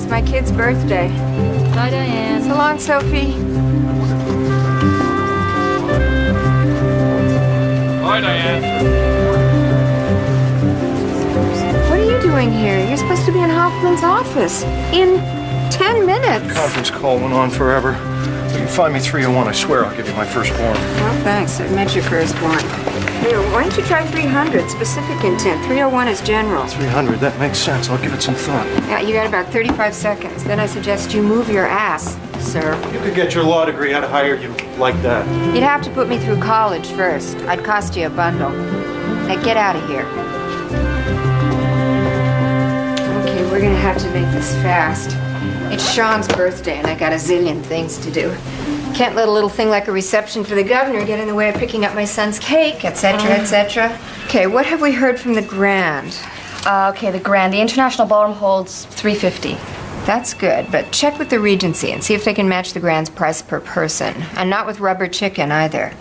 my kid's birthday. Bye, Diane. So long, Sophie. Bye, Diane. What are you doing here? You're supposed to be in Hoffman's office in 10 minutes. The conference call went on forever. If you can find me 301, I swear I'll give you my firstborn. Oh, thanks. I meant your firstborn. Here, why don't you try 300? Specific intent. 301 is general. 300, that makes sense. I'll give it some thought. Yeah, you got about 35 seconds. Then I suggest you move your ass, sir. You could get your law degree. I'd hire you like that. You'd have to put me through college first. I'd cost you a bundle. Now get out of here. Okay, we're gonna have to make this fast. It's Sean's birthday and I got a zillion things to do. Can't let a little thing like a reception for the governor get in the way of picking up my son's cake, etc., etc. Okay, what have we heard from the Grand? Okay, the Grand. The International Ballroom holds 350. That's good, but check with the Regency and see if they can match the Grand's price per person. And not with rubber chicken either.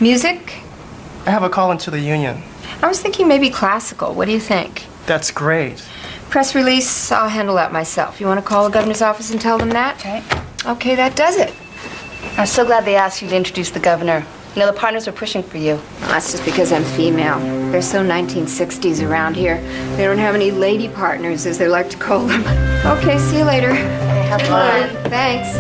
Music? I have a call into the union. I was thinking maybe classical. What do you think? That's great. Press release, I'll handle that myself. You want to call the governor's office and tell them that? Okay. Okay, that does it. I'm so glad they asked you to introduce the governor. You know, the partners are pushing for you. That's just because I'm female. They're so 1960s around here. They don't have any lady partners, as they like to call them. Okay, see you later. Okay, have fun. Thanks.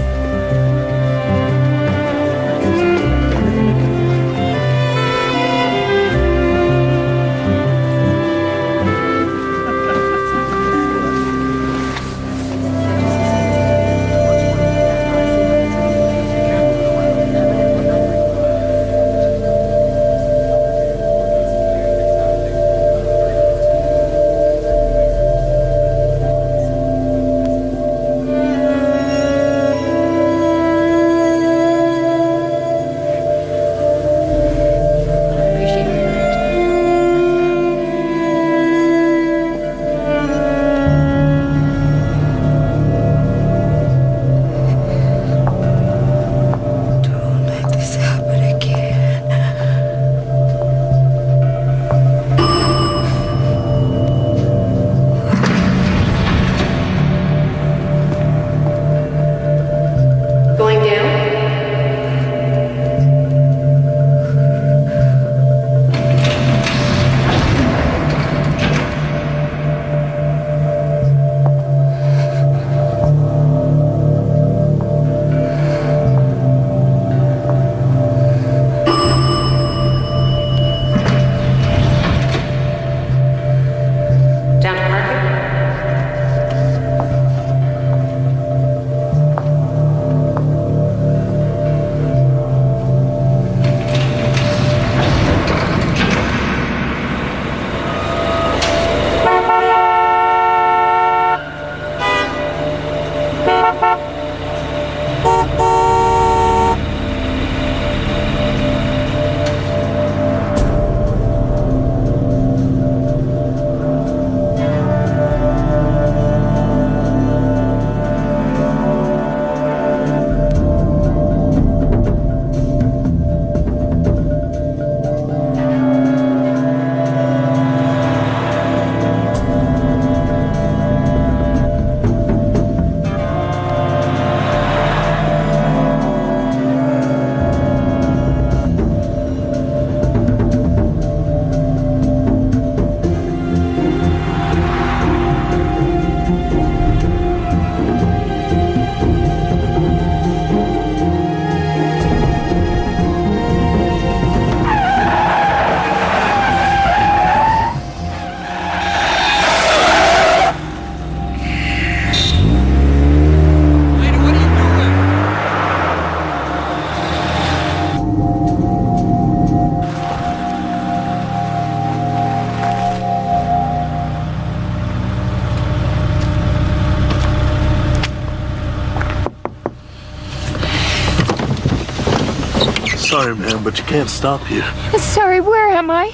Sorry, ma'am, but you can't stop here. Sorry, where am I?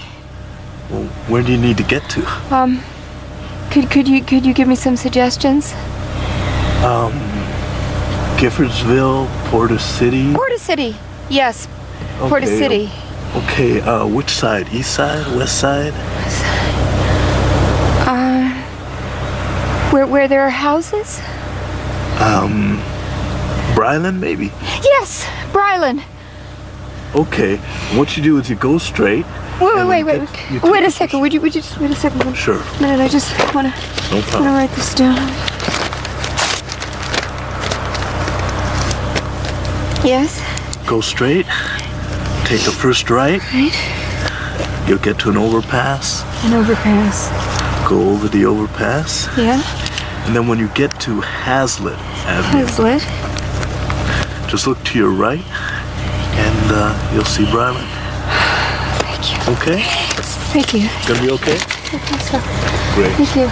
Well, where do you need to get to? Could you give me some suggestions? Giffordsville, Porter City. Porter City. Yes. Porter City. Okay, which side? East side? West side? Where there are houses? Brylan, maybe? Yes, Brylan. Okay. What you do is you go straight. Wait a second. Would you just wait a second? Sure. A minute, I just want to No problem. write this down. Yes? Go straight. Take the first right. Right. You'll get to an overpass. An overpass. Go over the overpass. Yeah? And then when you get to Hazlitt Avenue, Hazlitt. just look to your right and you'll see Brylan. Thank you. Okay? Thank you. Gonna be okay? I think so. Great. Thank you.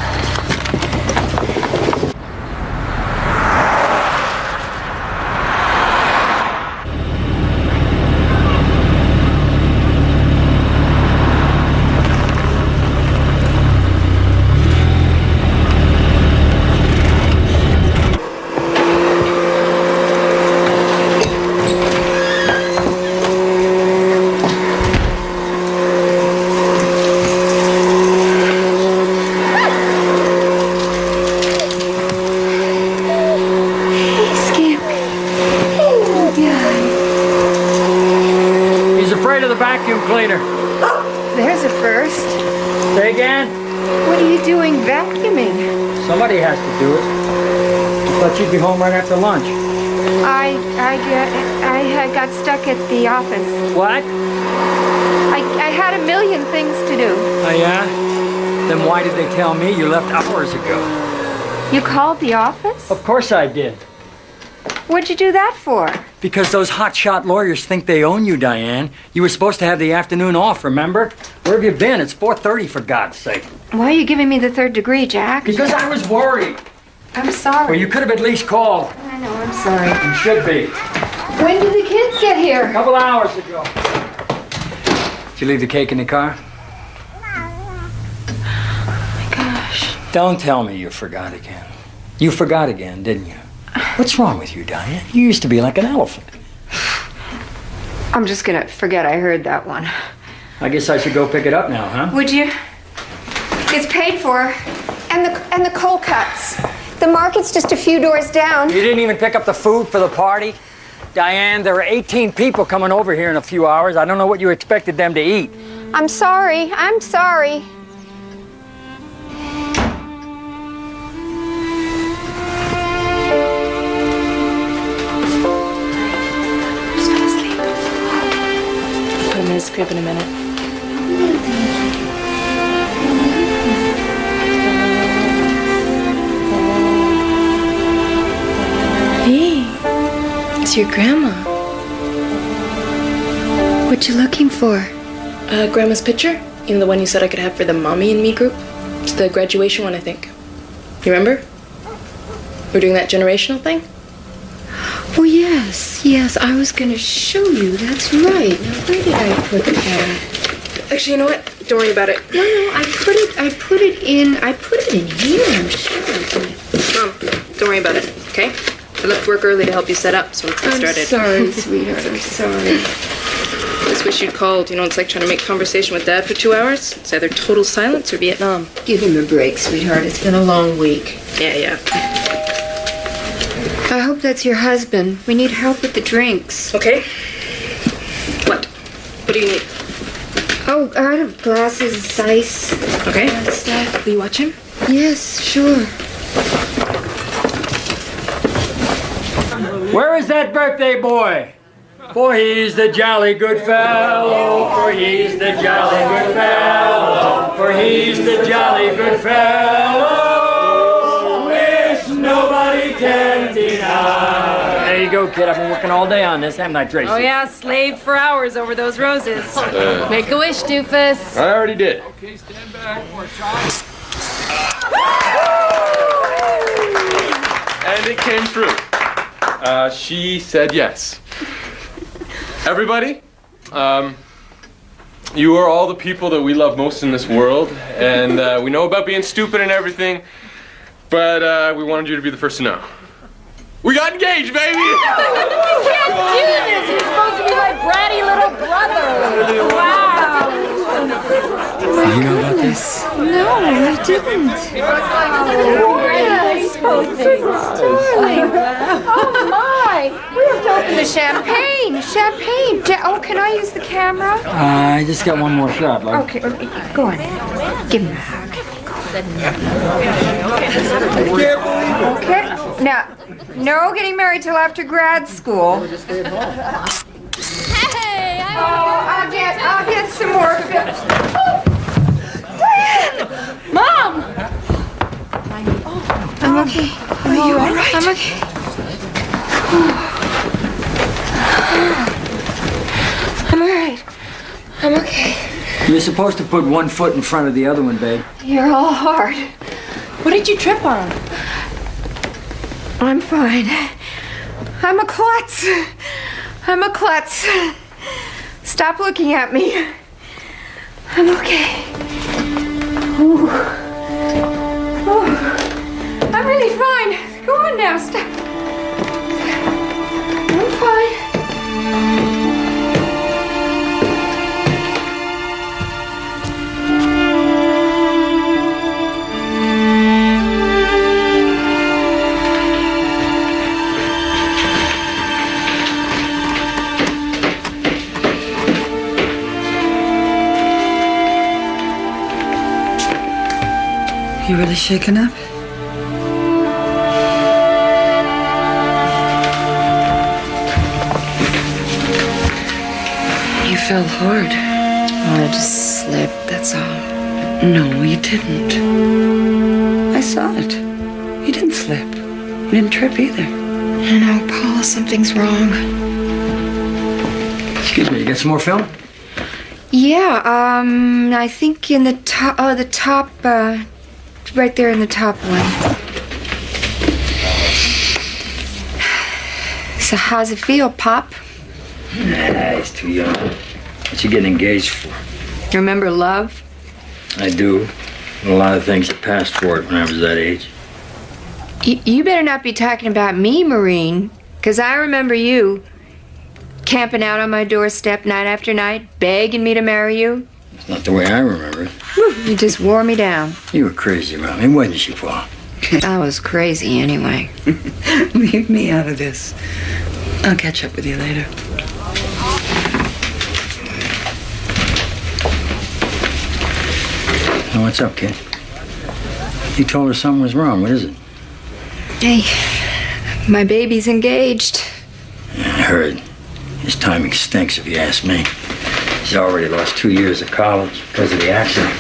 Vacuum cleaner. There's a first. Say again? What are you doing vacuuming? Somebody has to do it. I thought you'd be home right after lunch. I got stuck at the office. What? I had a million things to do. Oh, yeah? Then why did they tell me you left hours ago? You called the office? Of course I did. What'd you do that for? Because those hotshot lawyers think they own you, Diane. You were supposed to have the afternoon off, remember? Where have you been? It's 4:30, for God's sake. Why are you giving me the third degree, Jack? Because I was worried. I'm sorry. Well, you could have at least called. I know, I'm sorry. You should be. When did the kids get here? A couple hours ago. Did you leave the cake in the car? Oh my gosh. Don't tell me you forgot again. You forgot again, didn't you? What's wrong with you, Diane? You used to be like an elephant. I'm just gonna forget I heard that one. I guess I should go pick it up now, huh? Would you? It's paid for. And the cold cuts. The market's just a few doors down. You didn't even pick up the food for the party? Diane, there are 18 people coming over here in a few hours. I don't know what you expected them to eat. I'm sorry. I'm sorry. His crib in a minute. Hey, it's your grandma. What you looking for? Grandma's picture. You know, the one you said I could have for the Mommy and Me group? It's the graduation one, I think. You remember? We're doing that generational thing? Oh, yes, I was gonna show you. That's right. Now, where did I put that? Actually, you know what? Don't worry about it. No, I put it in here, I'm sure. Mom, don't worry about it, okay? I left work early to help you set up, so let's get started. I'm sorry, sweetheart, I'm sorry. I just wish you'd called. You know, it's like trying to make conversation with Dad for 2 hours. It's either total silence or Vietnam. Give him a break, sweetheart. It's been a long week. Yeah. I hope that's your husband. We need help with the drinks. Okay. What do you need? Oh, I have glasses, ice. Okay. That stuff. Will you watch him? Yes, sure. Where is that birthday boy? For he's the jolly good fellow, for he's the jolly good fellow, for he's the jolly good fellow, which nobody can deny. There you go, kid. I've been working all day on this, haven't I, Tracy? Oh, yeah, slaved for hours over those roses. Make a wish, doofus. I already did. Okay, stand back for a shot. And it came true. She said yes. Everybody, you are all the people that we love most in this world, and we know about being stupid and everything, but we wanted you to be the first to know. We got engaged, baby! You can't do this! You're supposed to be my bratty little brother! Wow! You know about goodness. No, I didn't. Yes, both things. Darling. Oh, my. We have to open the champagne. Champagne. Oh, can I use the camera? I just got one more shot, love. Okay, go on. Give me a hug. Okay. Now, no getting married till after grad school. Hey, I'll get some more. Mom! I'm okay. Are you all right? I'm okay. I'm all right. I'm okay. You're supposed to put one foot in front of the other one, babe. You're all hard. What did you trip on? I'm fine. I'm a klutz. I'm a klutz. Stop looking at me. I'm okay. Ooh. Ooh. I'm really fine. Go on now. Stop. I'm fine. You really shaken up? You fell hard. Oh, I just slipped, that's all. No, you didn't. I saw it. You didn't slip. You didn't trip either. No, Paula, something's wrong. Excuse me, you got some more film? Yeah, I think in the top, right there in the top one. So how's it feel, Pop? Nah, he's too young. What's he getting engaged for? Remember love? I do. A lot of things that passed for it when I was that age. You better not be talking about me, Maureen, because I remember you camping out on my doorstep night after night, begging me to marry you. It's not the way I remember it. Whew, you just wore me down. You were crazy around me, wasn't you, Paul? I was crazy anyway. Leave me out of this. I'll catch up with you later. Now, what's up, kid? You told her something was wrong. What is it? Hey, my baby's engaged. I heard. His timing stinks, if you ask me. She's already lost 2 years of college because of the accident.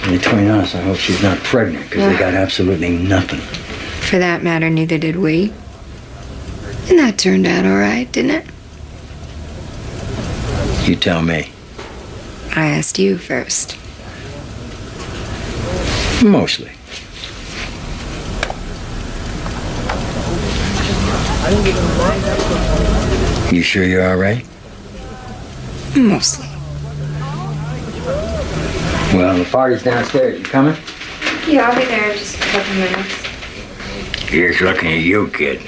And between us, I hope she's not pregnant because they got absolutely nothing. For that matter, neither did we. And that turned out all right, didn't it? You tell me. I asked you first. Mostly. You sure you're all right? Mostly. Well, the party's downstairs. You coming? Yeah, I'll be there in just a couple minutes. Here's looking at you, kid.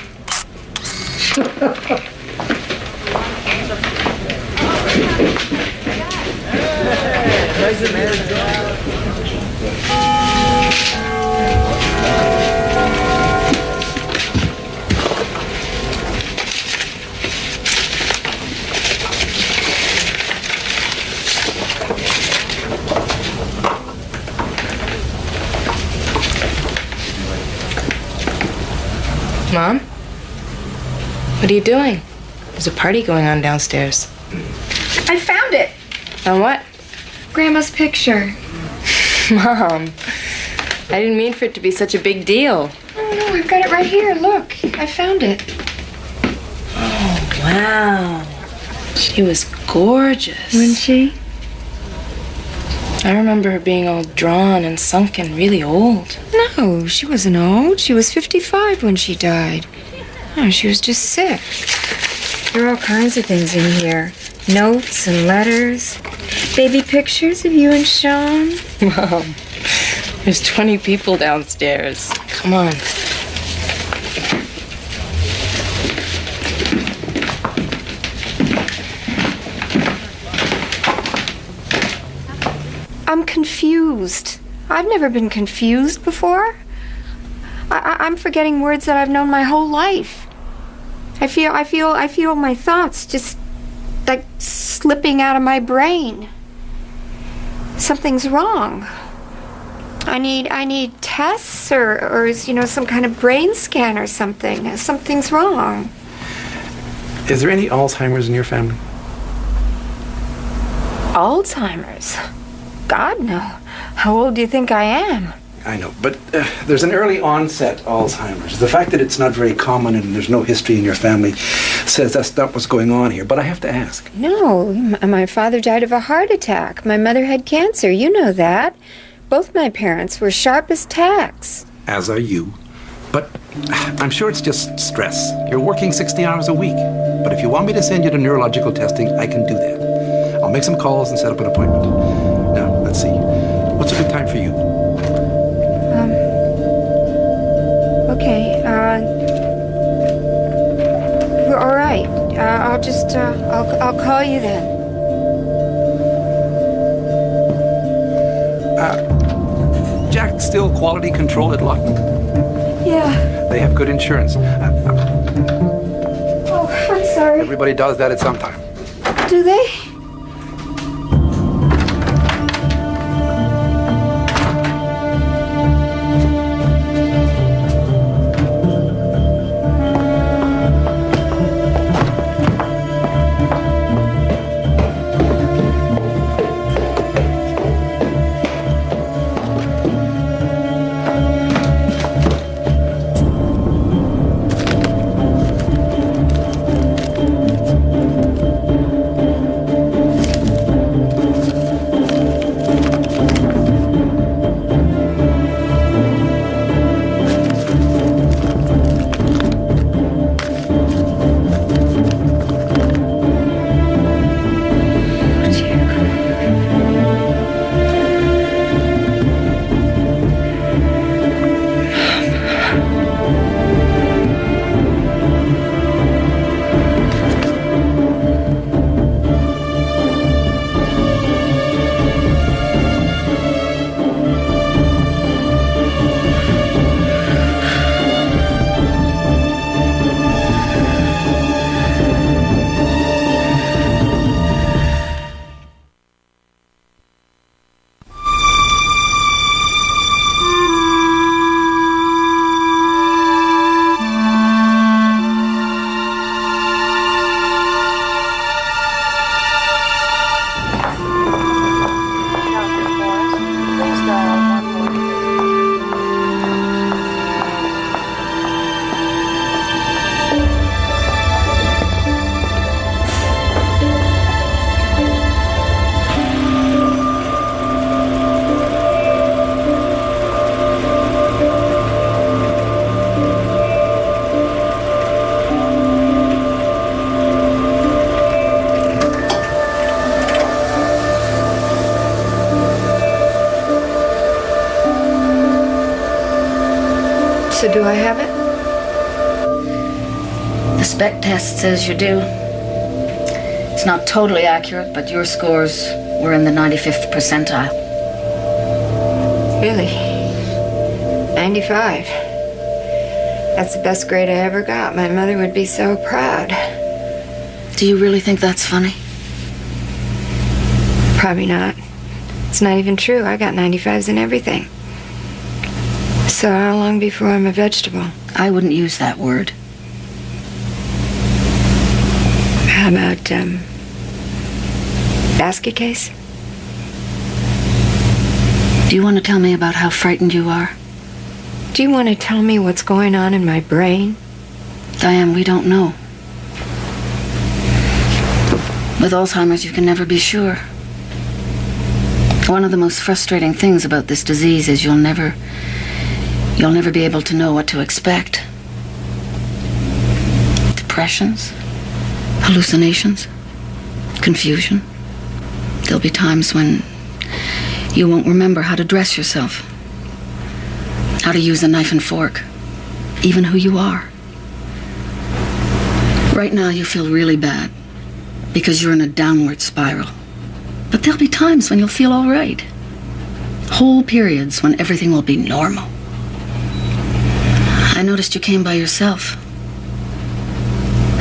Mom? What are you doing? There's a party going on downstairs. I found it! On what? Grandma's picture. Mom, I didn't mean for it to be such a big deal. Oh, no, I've got it right here. Look, I found it. Oh, wow. She was gorgeous. Wasn't she? I remember her being all drawn and sunken, really old. No, she wasn't old. She was 55 when she died. Oh, she was just sick. There are all kinds of things in here. Notes and letters. Baby pictures of you and Sean. Mom, there's 20 people downstairs. Come on. I'm confused. I've never been confused before. I'm forgetting words that I've known my whole life. I feel my thoughts just like slipping out of my brain. Something's wrong. I need tests or some kind of brain scan or something. Something's wrong. Is there any Alzheimer's in your family? Alzheimer's? God, no. How old do you think I am? I know, but there's an early onset Alzheimer's. The fact that it's not very common and there's no history in your family says that's not what's going on here, but I have to ask. No, my father died of a heart attack. My mother had cancer, you know that. Both my parents were sharp as tacks. As are you. But I'm sure it's just stress. You're working 60 hours a week. But if you want me to send you to neurological testing, I can do that. I'll make some calls and set up an appointment. Now, let's see. What's a good time for you? Okay, all right. I'll just, I'll call you then. Jack, still quality control at Lawton? Yeah. They have good insurance. Oh, I'm sorry. Everybody does that at some time. Do they? So do I have it? The spec test says you do. It's not totally accurate, but your scores were in the 95th percentile. Really? 95. That's the best grade I ever got. My mother would be so proud. Do you really think that's funny? Probably not. It's not even true. I got 95s in everything. So how long before I'm a vegetable? I wouldn't use that word. How about, basket case? Do you want to tell me about how frightened you are? Do you want to tell me what's going on in my brain? Diane, we don't know. With Alzheimer's, you can never be sure. One of the most frustrating things about this disease is you'll never be able to know what to expect. Depressions, hallucinations, confusion. There'll be times when you won't remember how to dress yourself, how to use a knife and fork, even who you are. Right now you feel really bad because you're in a downward spiral. But there'll be times when you'll feel all right. Whole periods when everything will be normal. I noticed you came by yourself.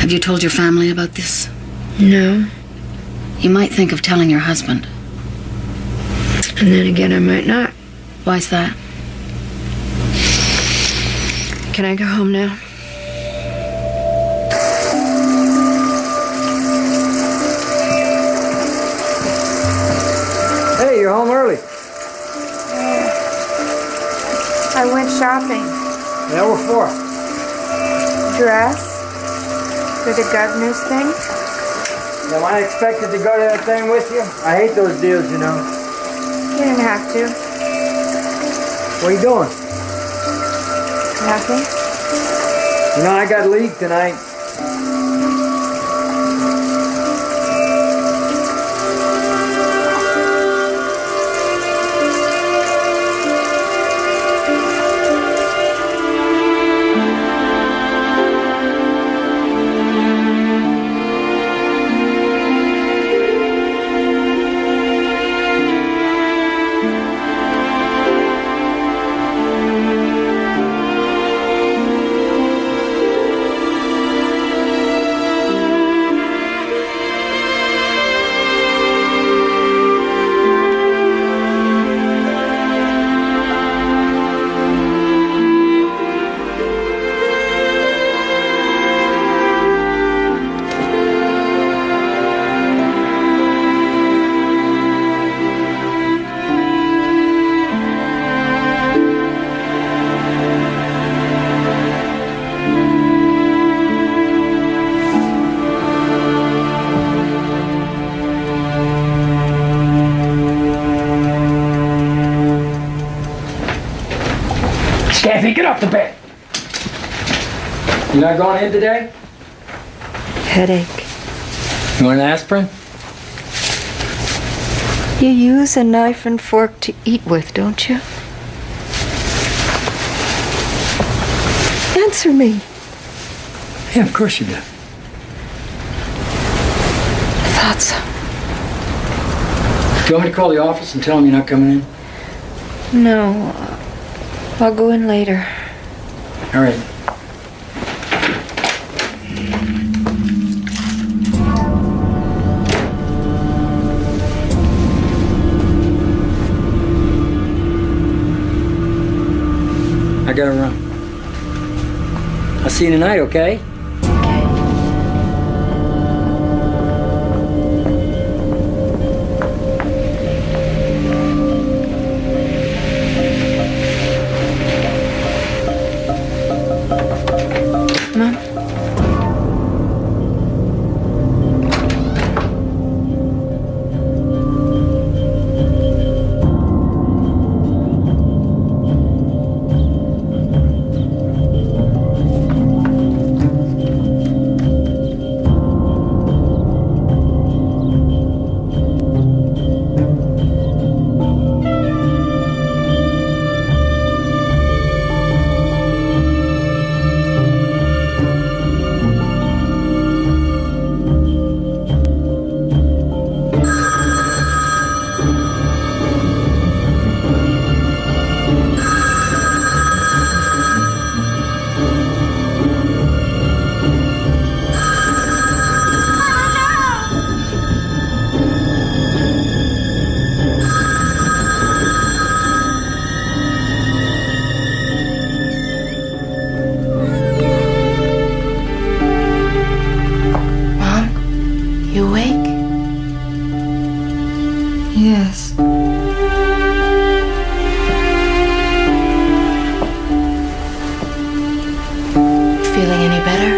Have you told your family about this? No. You might think of telling your husband. And then again, I might not. Why's that? Can I go home now? Hey, you're home early. I went shopping. Yeah, what for? Dress? For the governor's thing? Am I expected to go to that thing with you? I hate those deals, you know. You didn't have to. What are you doing? Nothing. You know, I got leave tonight. Kathy, get off the bed. You not going in today? Headache. You want an aspirin? You use a knife and fork to eat with, don't you? Answer me. Yeah, of course you do. I thought so. Do you want me to call the office and tell them you're not coming in? No. I'll go in later. All right. I gotta run. I'll see you tonight, okay? Yes. Feeling any better?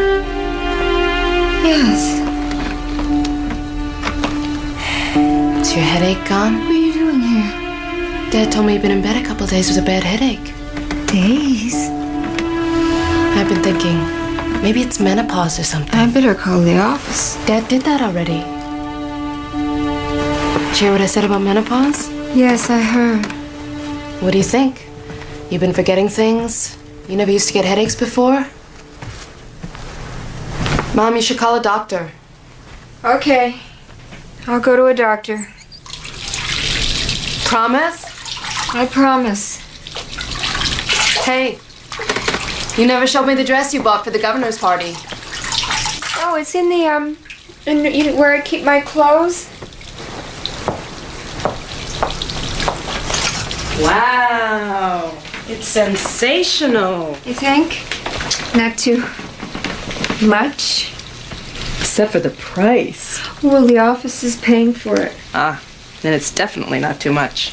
Yes. Is your headache gone? What are you doing here? Dad told me you've been in bed a couple days with a bad headache. Days? I've been thinking, maybe it's menopause or something. I better call the office. Dad did that already. Did you hear what I said about menopause? Yes, I heard. What do you think? You've been forgetting things? You never used to get headaches before? Mom, you should call a doctor. Okay. I'll go to a doctor. Promise? I promise. Hey, you never showed me the dress you bought for the governor's party. Oh, it's in the, where I keep my clothes. Wow, it's sensational. You think? Not too much? Except for the price. Well, the office is paying for it. Ah, then it's definitely not too much.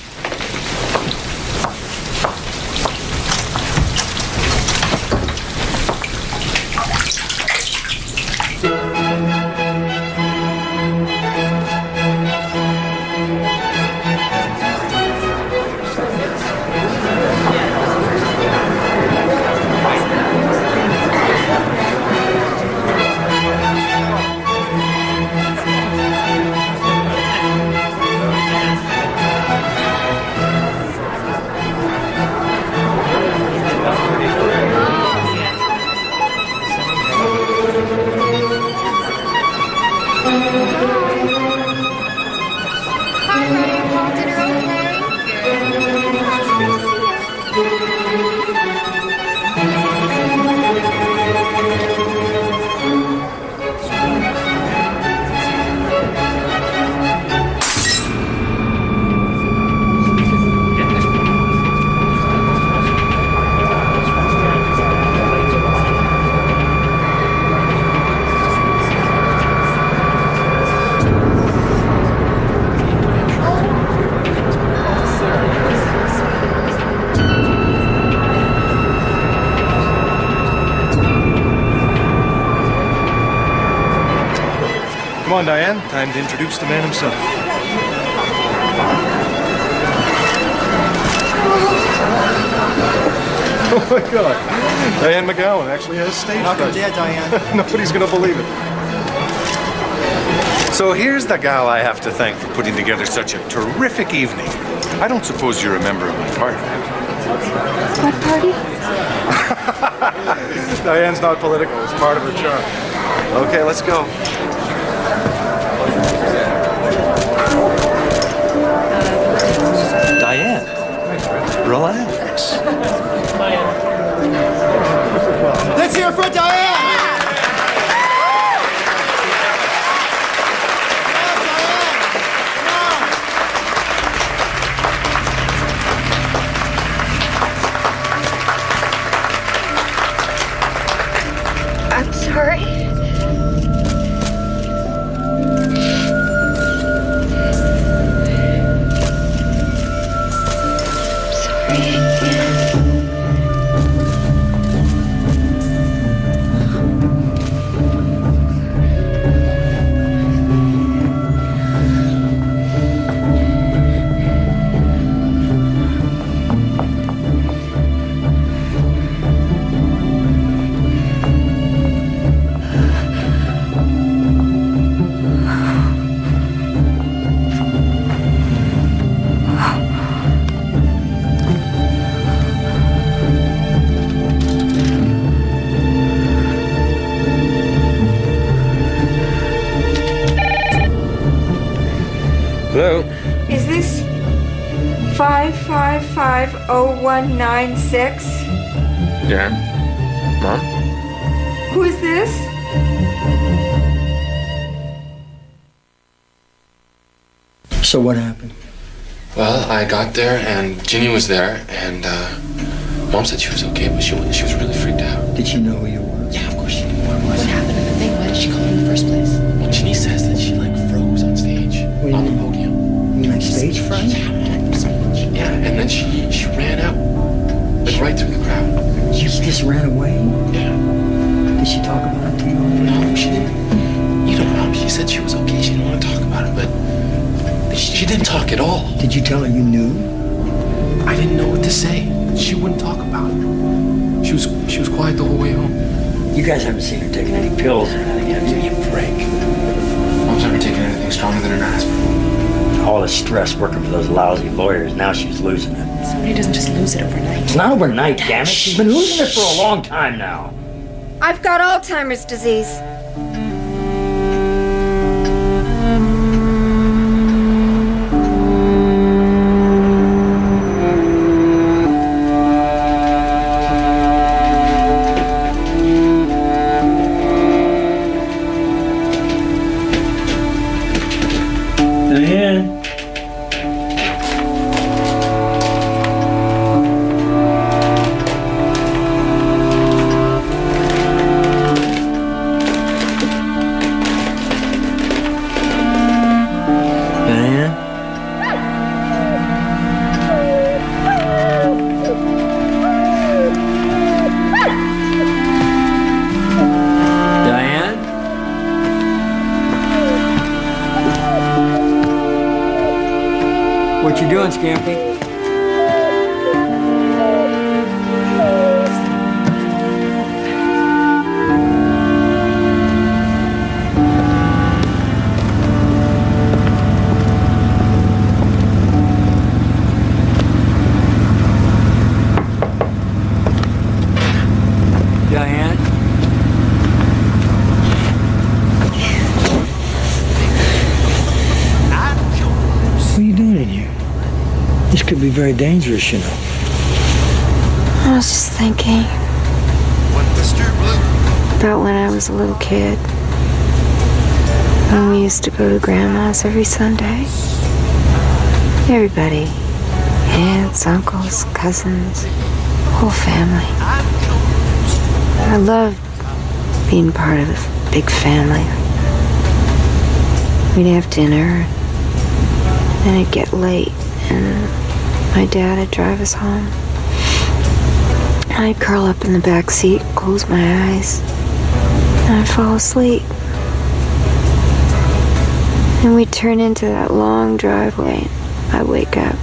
Come on, Diane. Time to introduce the man himself. Oh my God. Diane McGowan actually has stage Knock him fright. dead, Diane. Nobody's gonna believe it. So here's the gal I have to thank for putting together such a terrific evening. I don't suppose you're a member of my party. What party? Diane's not political. It's part of her charm. Okay, let's go. Diane, relax. Let's hear it for Diane! I'm sorry. Hello? Is this 5550196? Yeah. Mom? Who is this? So what happened? Well, I got there and Ginny was there and Mom said she was okay, but she was really freaked out. Did she know who you were? Yeah, of course she knew what happened in the thing. Why did she call in the first place? Well, Ginny says that she froze on stage. On the podium. You mean like stage fright? Yeah, and then she ran out. Right through the crowd. You just ran away? Yeah. Did she talk about it to you? No, she didn't. You know, Mom, she said she was okay. She didn't want to talk about it, but she didn't talk at all. Did you tell her you knew? I didn't know what to say. She wouldn't talk about it. She was quiet the whole way home. You guys haven't seen her taking any pills or anything, have you? Give me a break. Mom's never taken anything stronger than an aspirin. All the stress working for those lousy lawyers, now she's losing it. Somebody doesn't just lose it overnight. It's not overnight, damn it. She's been losing it for a long time now. I've got Alzheimer's disease. What you doing, Scampy? Diane? What are you doing in here? This could be very dangerous, you know. I was just thinking about when I was a little kid. When we used to go to Grandma's every Sunday. Everybody. Aunts, uncles, cousins, whole family. I loved being part of a big family. We'd have dinner, and it'd get late, and my dad would drive us home. I'd curl up in the back seat, close my eyes, and I'd fall asleep. And we'd turn into that long driveway. I'd wake up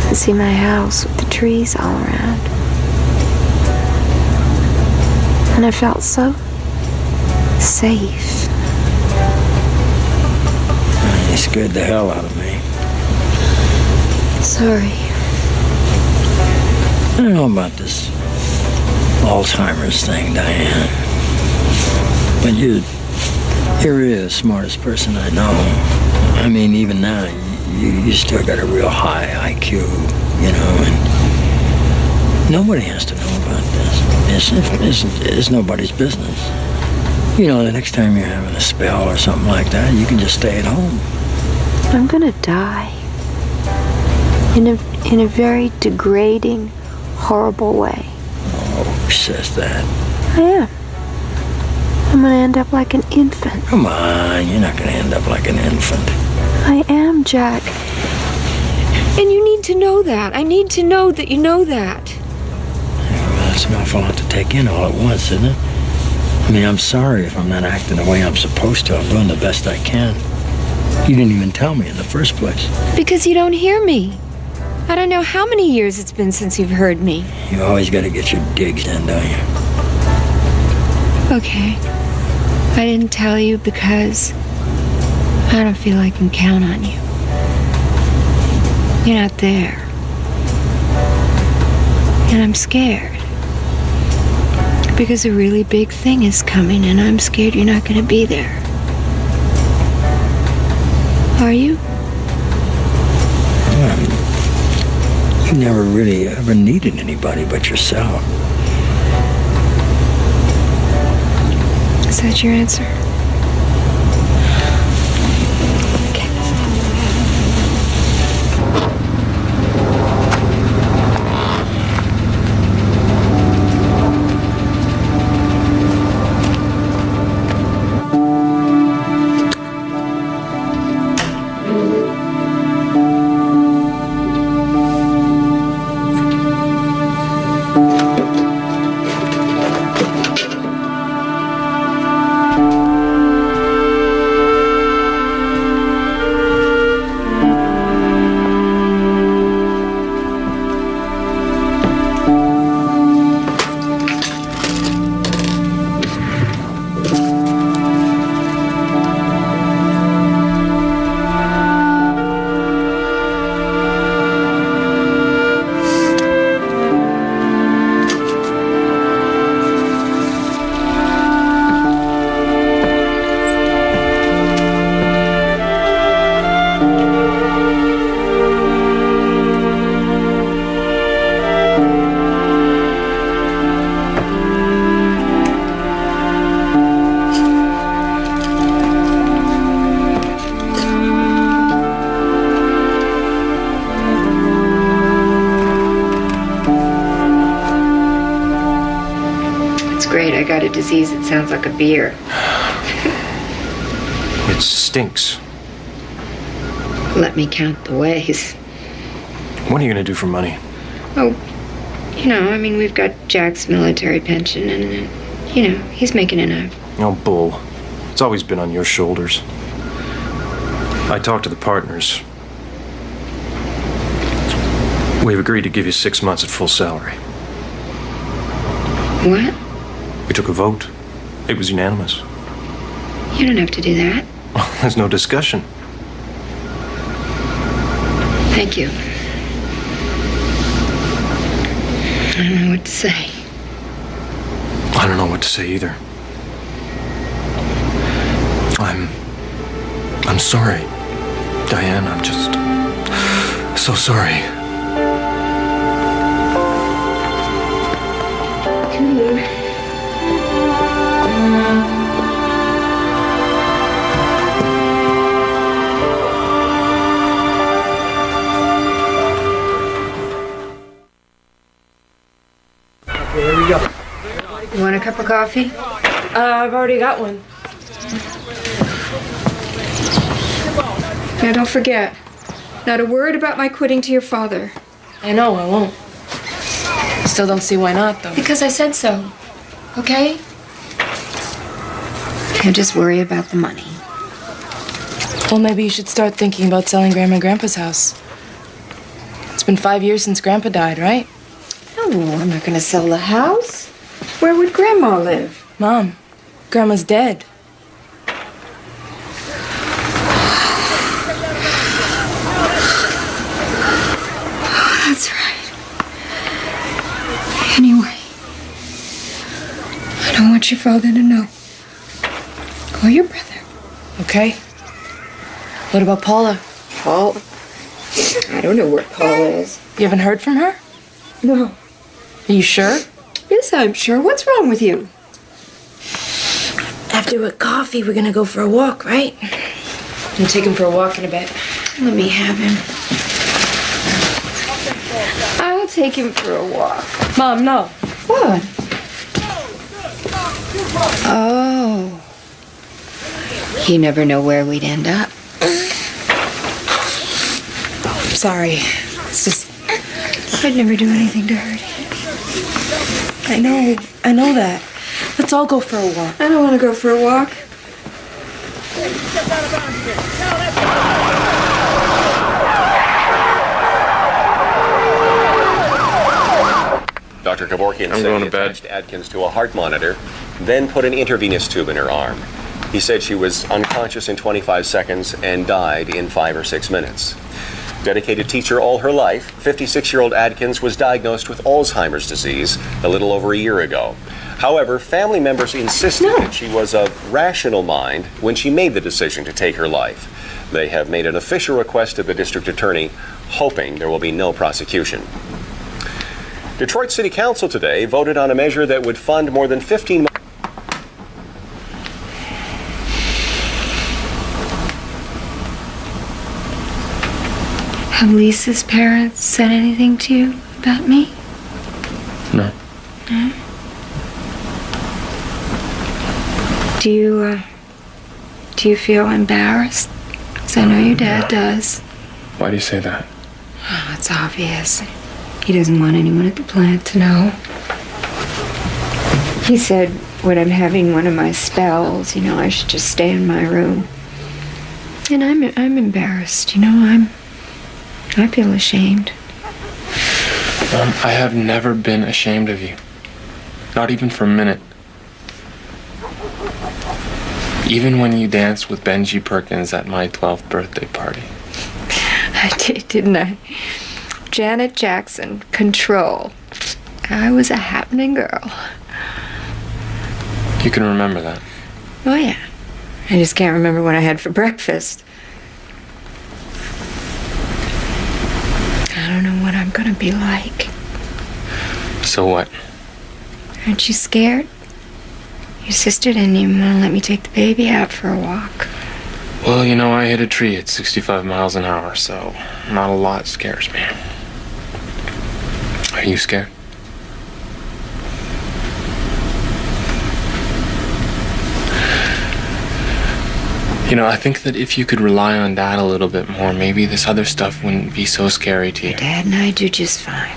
and see my house with the trees all around. And I felt so safe. You scared the hell out of me. Sorry. I don't know about this Alzheimer's thing, Diane. But you're really the smartest person I know. I mean, even now, you still got a real high IQ, you know, and nobody has to know about this. It's nobody's business. You know, the next time you're having a spell or something like that, you can just stay at home. I'm gonna die. In a very degrading, horrible way. Oh, who says that? I am. I'm gonna end up like an infant. Come on, you're not gonna end up like an infant. I am, Jack. And you need to know that. I need to know that you know that. Well, that's an awful lot to take in all at once, isn't it? I mean, I'm sorry if I'm not acting the way I'm supposed to. I'm doing the best I can. You didn't even tell me in the first place. Because you don't hear me. I don't know how many years it's been since you've heard me. You always got to get your digs in, don't you? Okay. I didn't tell you because I don't feel I can count on you. You're not there. And I'm scared. Because a really big thing is coming and I'm scared you're not going to be there. Are you? Well, you never really ever needed anybody but yourself. Is that your answer? Great, I got a disease that sounds like a beer. It stinks. Let me count the ways. What are you gonna do for money? Oh, you know, I mean, we've got Jack's military pension and, you know, he's making enough. Oh, bull. It's always been on your shoulders. I talked to the partners. We've agreed to give you 6 months at full salary. What? We took a vote. It was unanimous. You don't have to do that. There's no discussion. Thank you. I don't know what to say. I don't know what to say either. I'm sorry, Diane. I'm just so sorry. Come here. Okay, here we go. You want a cup of coffee? I've already got one. Now, don't forget, not a word about my quitting to your father. I know, I won't. Still don't see why not, though. Because I said so. Okay? And just worry about the money. Well, maybe you should start thinking about selling Grandma and Grandpa's house. It's been 5 years since Grandpa died, right? No, I'm not going to sell the house. Where would Grandma live? Mom, Grandma's dead. That's right. Anyway, I don't want your father to know. Or your brother. Okay. What about Paula? Paula? I don't know where Paula is. You haven't heard from her? No. Are you sure? Yes, I'm sure. What's wrong with you? After a coffee, we're gonna go for a walk, right? I'm gonna take him for a walk in a bit. Let me have him. I'll take him for a walk. Mom, no. What? Oh. You never know where we'd end up. Sorry. It's just... I'd never do anything to hurt you. I know that. Let's all go for a walk. I don't want to go for a walk. Dr. Kevorkian said he attached Adkins to a heart monitor, then put an intravenous tube in her arm. He said she was unconscious in 25 seconds and died in 5 or 6 minutes. Dedicated teacher all her life, 56-year-old Adkins was diagnosed with Alzheimer's disease a little over a year ago. However, family members insisted that she was of rational mind when she made the decision to take her life. They have made an official request to the district attorney, hoping there will be no prosecution. Detroit City Council today voted on a measure that would fund more than 15 Have Lisa's parents said anything to you about me? No. No? Do you feel embarrassed? Because I know your dad does. Why do you say that? Oh, it's obvious. He doesn't want anyone at the plant to know. He said when I'm having one of my spells, I should just stay in my room. And I'm embarrassed, I feel ashamed. I have never been ashamed of you. Not even for a minute. Even when you danced with Benji Perkins at my 12th birthday party. I did, didn't I? Janet Jackson, Control. I was a happening girl. You can remember that. Oh, yeah. I just can't remember what I had for breakfast. I don't know what I'm gonna be like. So what? Aren't you scared? Your sister didn't even want to let me take the baby out for a walk. Well, I hit a tree at 65 miles an hour, so not a lot scares me. Are you scared? I think that if you could rely on Dad a little bit more, maybe this other stuff wouldn't be so scary to you. Dad and I do just fine.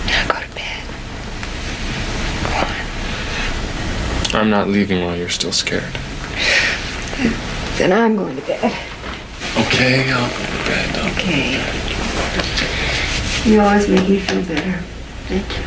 Now go to bed. Go on. I'm not leaving while you're still scared. Then I'm going to bed. Okay, I'll go to bed. Okay. You always make me feel better. Thank you.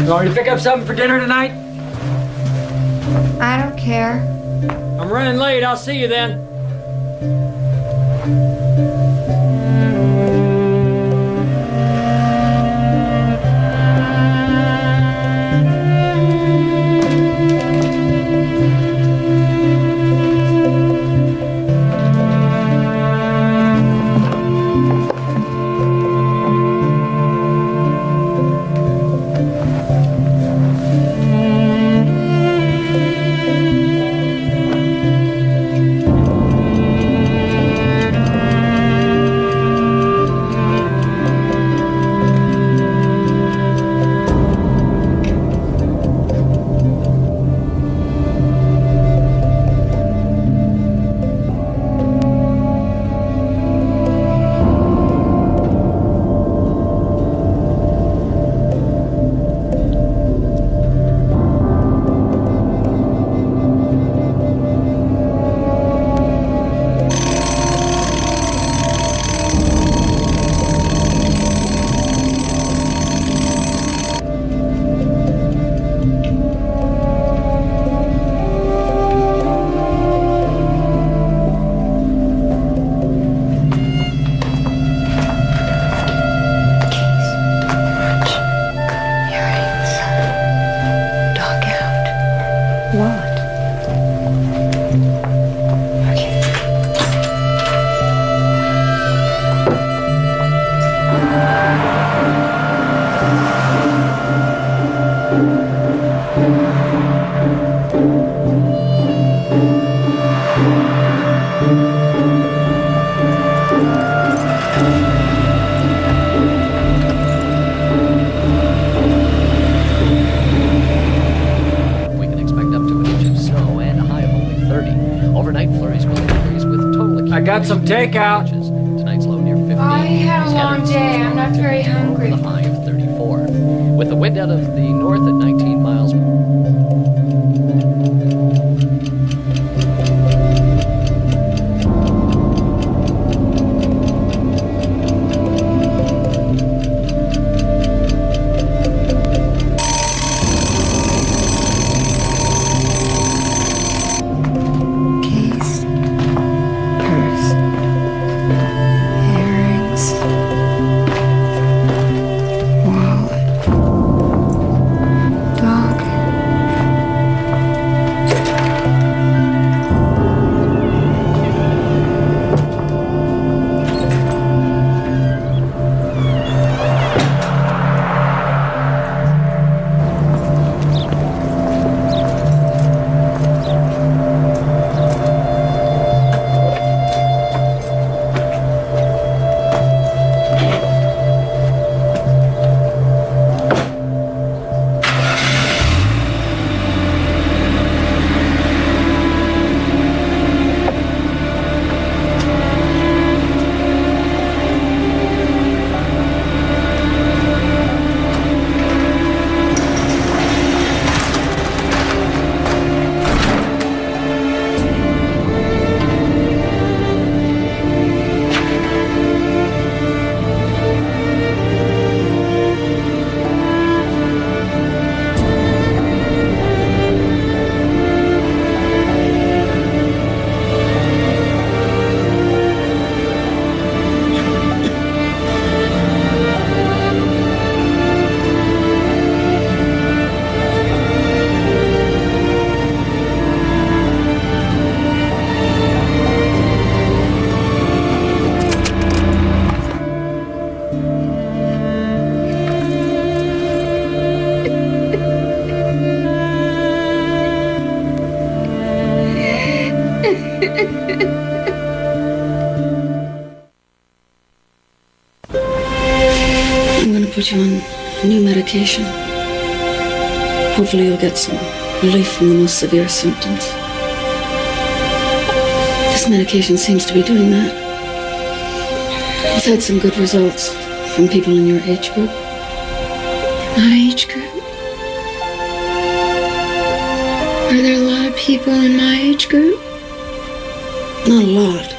You want me to pick up something for dinner tonight? I don't care. I'm running late. I'll see you then. I got some takeout. Tonight's low near 50. I had a long day. I'm not very hungry. The high of 34. With the wind out of the north at 19 miles. I'm going to put you on new medication. Hopefully you'll get some relief from the most severe symptoms. This medication seems to be doing that. I've had some good results from people in your age group. My age group? Are there a lot of people in my age group? Not a lot.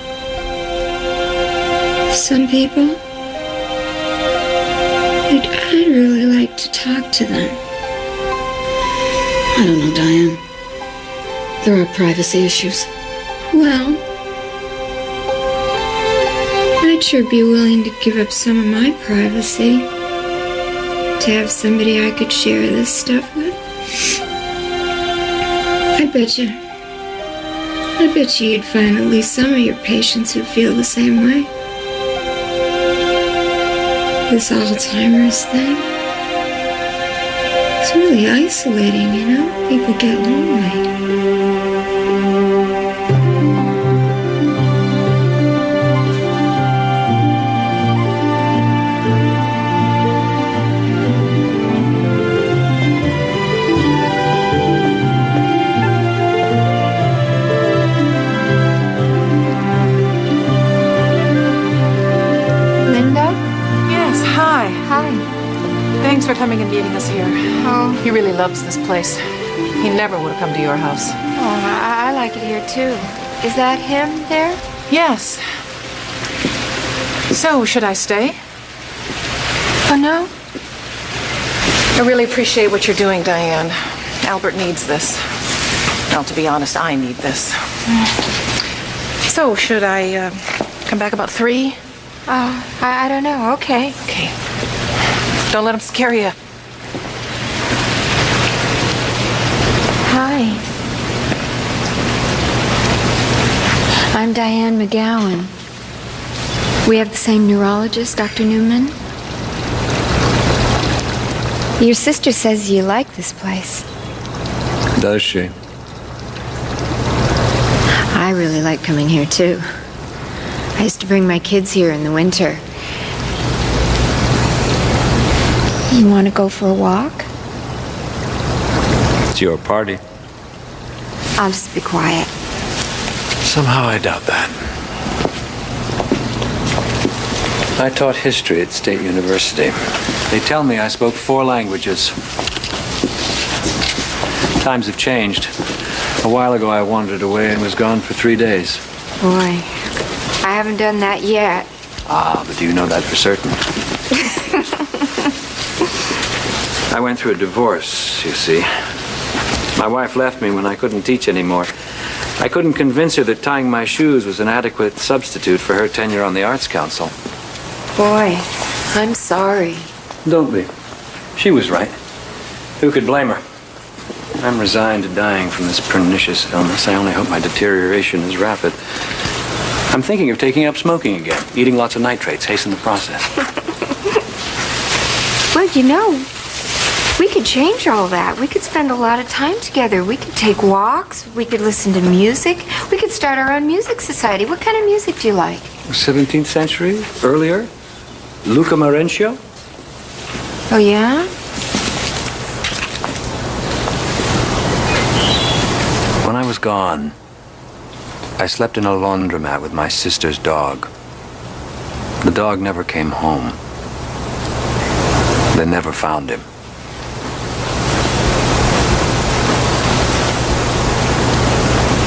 Some people? I'd really like to talk to them. I don't know, Diane. There are privacy issues. Well, I'd sure be willing to give up some of my privacy to have somebody I could share this stuff with. I bet you you'd find at least some of your patients who feel the same way. This Alzheimer's thing. It's really isolating, you know? People get lonely. Thanks for coming and meeting us here. Oh. He really loves this place. He never would have come to your house. Oh, I like it here, too. Is that him there? Yes. So, should I stay? Oh, no? I really appreciate what you're doing, Diane. Albert needs this. Well, to be honest, I need this. So, should I come back about 3? Oh, I don't know. Okay. Okay. Don't let him scare you. Hi. I'm Diane McGowan. We have the same neurologist, Dr. Newman. Your sister says you like this place. Does she? I really like coming here, too. I used to bring my kids here in the winter. You want to go for a walk? It's your party. I'll just be quiet. Somehow I doubt that. I taught history at State University. They tell me I spoke 4 languages. Times have changed. A while ago I wandered away and was gone for 3 days. Boy, I haven't done that yet. Ah, but do you know that for certain? I went through a divorce, you see. My wife left me when I couldn't teach anymore. I couldn't convince her that tying my shoes was an adequate substitute for her tenure on the Arts Council. Boy, I'm sorry. Don't be. She was right. Who could blame her? I'm resigned to dying from this pernicious illness. I only hope my deterioration is rapid. I'm thinking of taking up smoking again. Eating lots of nitrates, hasten the process. Well, you know, we could change all that. We could spend a lot of time together. We could take walks. We could listen to music. We could start our own music society. What kind of music do you like? 17th century? Earlier? Luca Marencio? Oh, yeah? When I was gone, I slept in a laundromat with my sister's dog. The dog never came home. They never found him.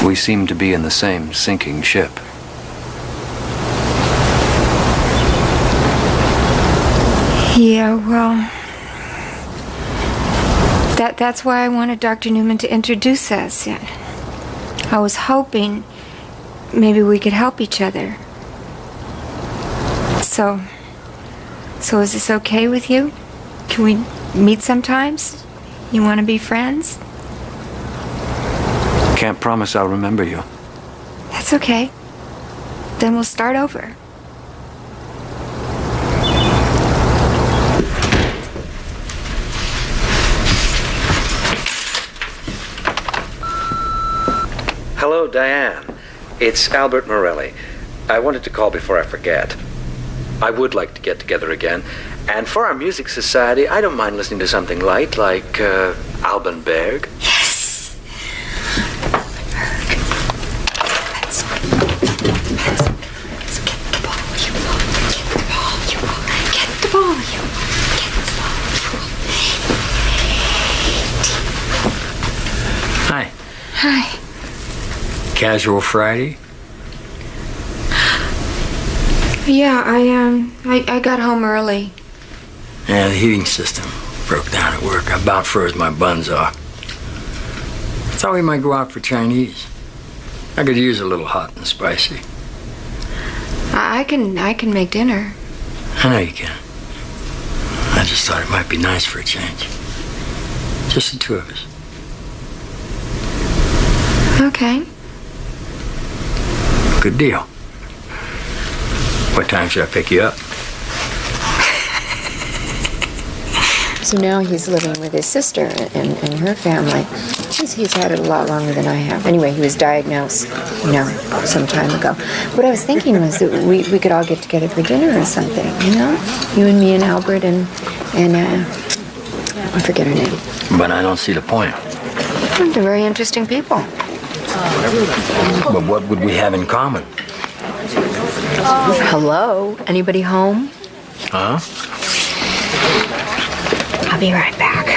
We seem to be in the same sinking ship. Yeah, well, that's why I wanted Dr. Newman to introduce us. I was hoping maybe we could help each other. So is this okay with you? Can we meet sometimes? You want to be friends? Can't promise I'll remember you. That's okay. Then we'll start over. Hello, Diane. It's Albert Morelli. I wanted to call before I forget. I would like to get together again. And for our music society, I don't mind listening to something light, like Alban Berg. Yes! Let's get the ball, you all. Get the ball, you all. Get the ball, you all. Get the ball, you all. Hi. Hi. Casual Friday? Yeah, I got home early. Yeah, the heating system broke down at work. I about froze my buns off. I thought we might go out for Chinese. I could use a little hot and spicy. I can make dinner. I know you can. I just thought it might be nice for a change. Just the two of us. Okay. Good deal. What time should I pick you up? So now he's living with his sister and her family. He's had it a lot longer than I have. Anyway, he was diagnosed, some time ago. What I was thinking was that we could all get together for dinner or something, You and me and Albert and I forget her name. But I don't see the point. They're very interesting people. But what would we have in common? Hello? Anybody home? Huh? I'll be right back.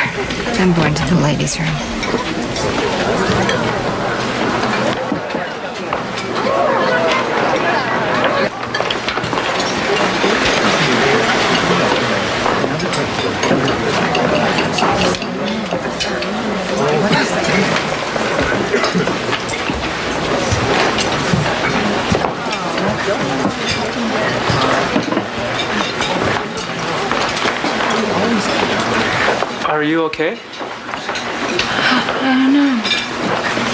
I'm going to the ladies' room. Are you okay? I don't know.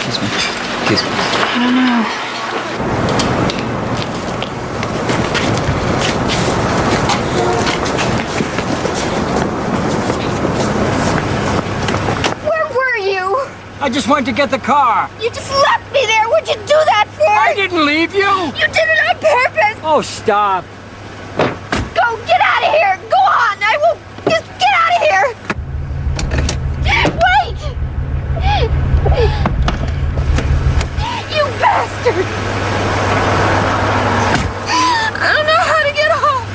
Kiss me. Kiss me. I don't know. Where were you? I just went to get the car. You just left me there. What'd you do that for? I didn't leave you. You did it on purpose. Oh, stop. Go, get out of here. Go on. I will. Just get out of here. Wait! You bastard! I don't know how to get home.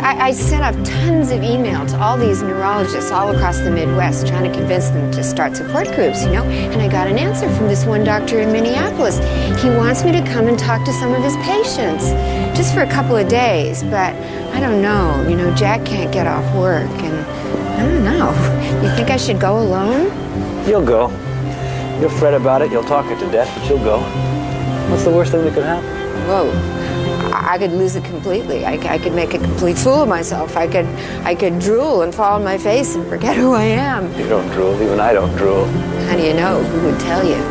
I sent out tons of email to all these neurologists all across the Midwest trying to convince them to start support groups, and I got an answer from this one doctor in Minneapolis. He wants me to come and talk to some of his patients, just for a couple of days, but I don't know. Jack can't get off work, and I don't know. You think I should go alone? You'll go. You'll fret about it, you'll talk it to death, but you'll go. What's the worst thing that could happen? Whoa. I could lose it completely. I could make a complete fool of myself. I could drool and fall on my face and forget who I am. You don't drool, even I don't drool. How do you know? Who would tell you?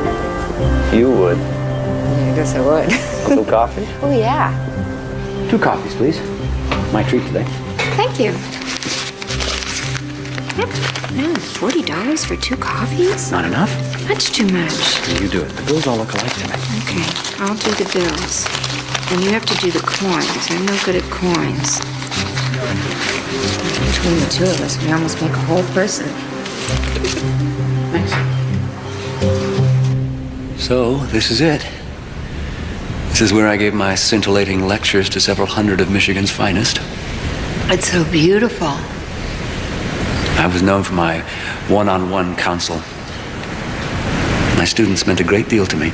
You would. Yeah, I guess I would. Some coffee? Oh, yeah. 2 coffees, please. My treat today. Thank you. No, $40 for 2 coffees? Not enough? That's too much. You do it. The bills all look alike to me. Okay, I'll do the bills. And you have to do the coins. I'm no good at coins. Between the two of us, we almost make a whole person. Thanks. So, this is it. This is where I gave my scintillating lectures to several hundred of Michigan's finest. It's so beautiful. I was known for my one-on-one counsel. My students meant a great deal to me.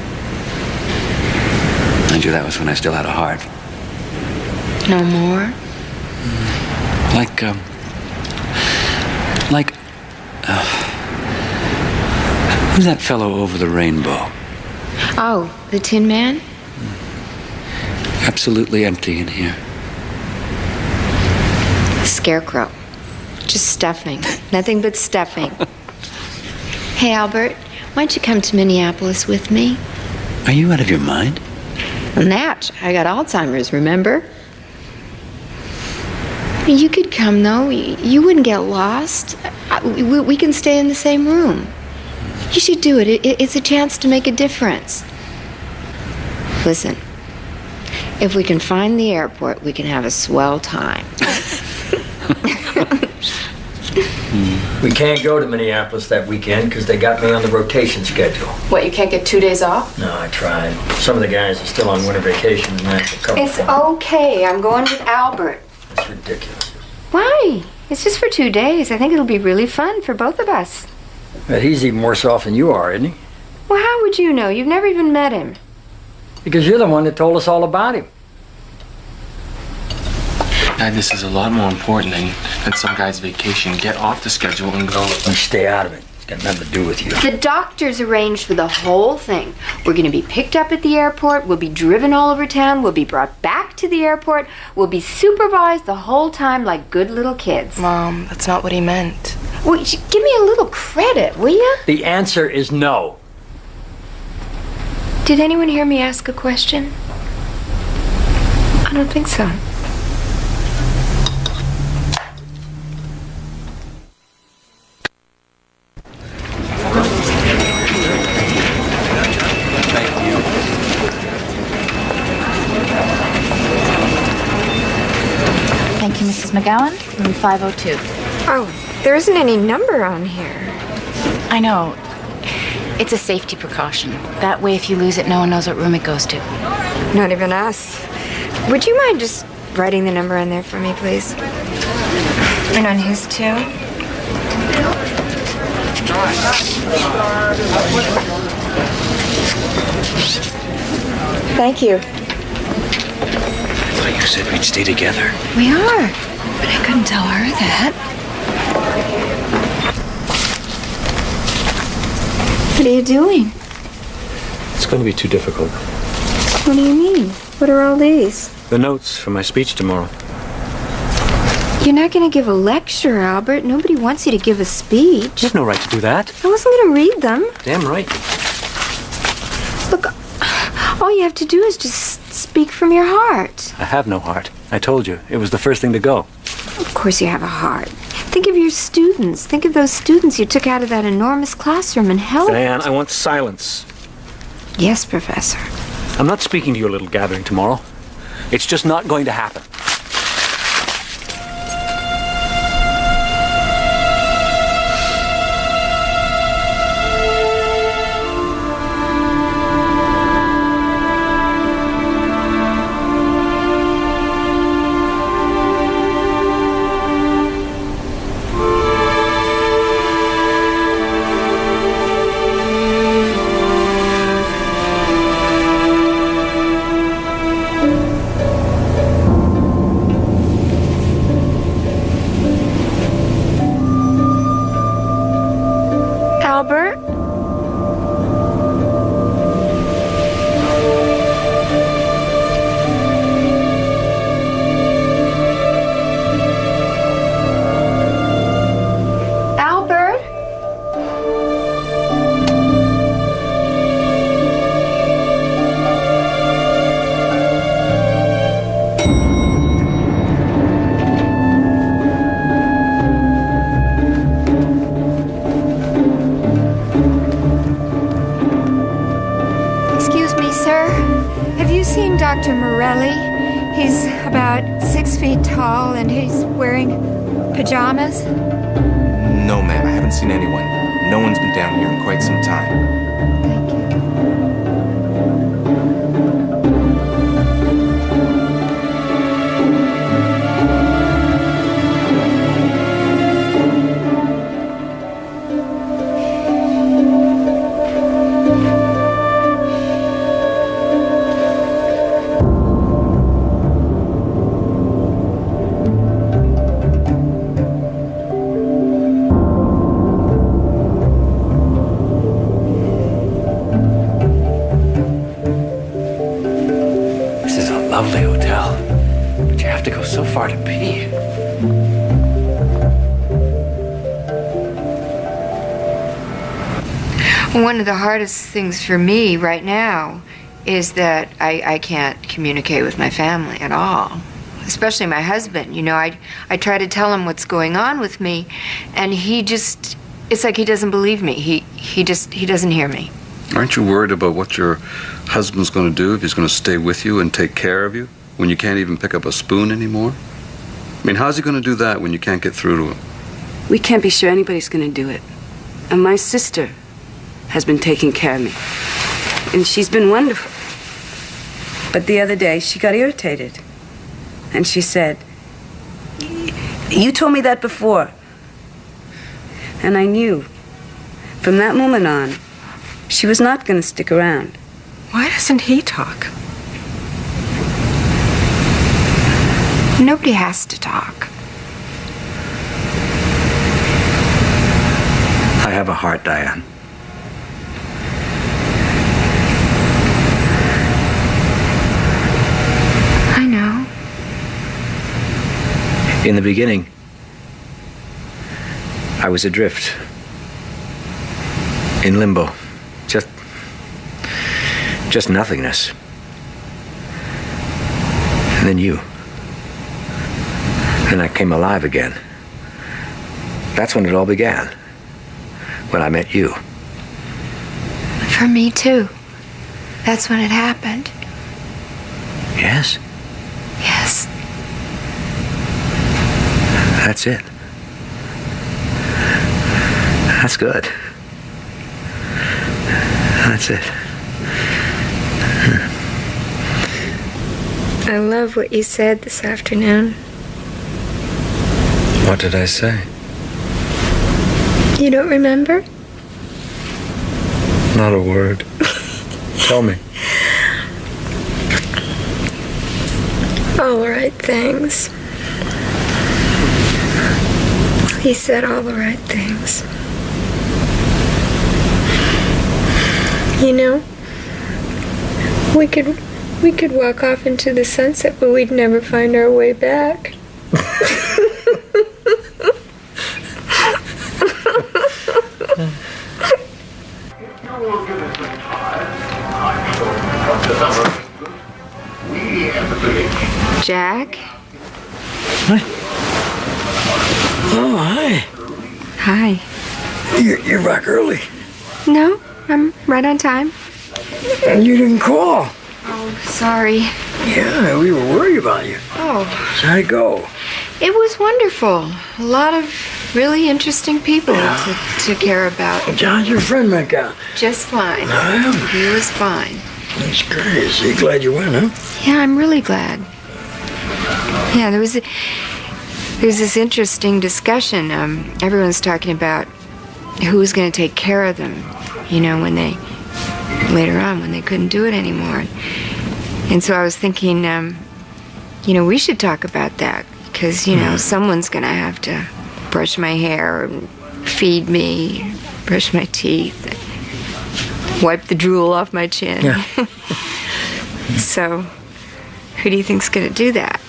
Mind you, that was when I still had a heart. No more? Who's that fellow over the rainbow? Oh, the Tin Man? Absolutely empty in here. Scarecrow. Just stuffing. Nothing but stuffing. Hey, Albert, why don't you come to Minneapolis with me? Are you out of your mind? Natch, I got Alzheimer's, remember? You could come, though. You wouldn't get lost. We can stay in the same room. You should do it. It's a chance to make a difference. Listen, if we can find the airport, we can have a swell time. We can't go to Minneapolis that weekend because they got me on the rotation schedule. What, you can't get 2 days off? No, I tried. Some of the guys are still on winter vacation and that will cover It's for me. okay. I'm going with Albert. That's ridiculous. Why? It's just for 2 days. I think it'll be really fun for both of us. But he's even worse off than you are, isn't he? Well, how would you know? You've never even met him. Because you're the one that told us all about him. Dad, this is a lot more important than some guy's vacation. Get off the schedule and go. You stay out of it. It's got nothing to do with you. The doctors arranged for the whole thing. We're going to be picked up at the airport. We'll be driven all over town. We'll be brought back to the airport. We'll be supervised the whole time like good little kids. Mom, that's not what he meant. Well, give me a little credit, will you? The answer is no. Did anyone hear me ask a question? I don't think so. Thank you, Mrs. McGowan. Room 502. Oh, there isn't any number on here. I know. It's a safety precaution. That way, if you lose it, no one knows what room it goes to. Not even us. Would you mind just writing the number on there for me, please? And on his, too? Thank you. I thought you said we'd stay together. We are, but I couldn't tell her that. What are you doing? It's going to be too difficult. What do you mean? What are all these? The notes for my speech tomorrow. You're not going to give a lecture, Albert. Nobody wants you to give a speech. You have no right to do that. I wasn't going to read them. Damn right. Look, all you have to do is just speak from your heart. I have no heart. I told you. It was the first thing to go. Of course you have a heart. Think of your students. Think of those students you took out of that enormous classroom and helped. Diane, I want silence. Yes, Professor. I'm not speaking to your little gathering tomorrow. It's just not going to happen. Albert? Albert? Excuse me, sir. Have you seen Dr. Morelli? He's about 6 feet tall and he's wearing pajamas. No, ma'am, I haven't seen anyone. No one's been down here in quite some time. This is a lovely hotel, but you have to go so far to pee. One of the hardest things for me right now is that I can't communicate with my family at all, especially my husband. You know, I try to tell him what's going on with me, and he just, it's like he doesn't believe me. He doesn't hear me. Aren't you worried about what your husband's going to do if he's going to stay with you and take care of you when you can't even pick up a spoon anymore? I mean, how's he going to do that when you can't get through to him? We can't be sure anybody's going to do it. And my sister has been taking care of me. And she's been wonderful. But the other day, she got irritated. And she said, "You told me that before." And I knew, from that moment on, she was not going to stick around. Why doesn't he talk? Nobody has to talk. I have a heart, Diane. I know. In the beginning, I was adrift. In limbo. Just nothingness. And then you. And I came alive again. That's when it all began. When I met you. For me, too. That's when it happened. Yes? Yes. That's it. That's good. That's it. I love what you said this afternoon. What did I say? You don't remember? Not a word. Tell me. All the right things. He said all the right things. You know, we could walk off into the sunset, but we'd never find our way back. Jack? What? Oh, hi. Hi. You're back early. No, I'm right on time. And you didn't call. Oh, sorry. Yeah, we were worried about you. Oh. How'd it go? It was wonderful. A lot of really interesting people to care about. How'd your friend make out? Just fine. Oh. He was fine. That's great. So you're glad you went, huh? Yeah, I'm really glad. Yeah, there was this interesting discussion. Everyone's talking about who's going to take care of them, you know, later on when they couldn't do it anymore. And so I was thinking, you know, we should talk about that because, you know, someone's going to have to brush my hair, feed me, brush my teeth, wipe the drool off my chin. Yeah. So, who do you think's going to do that?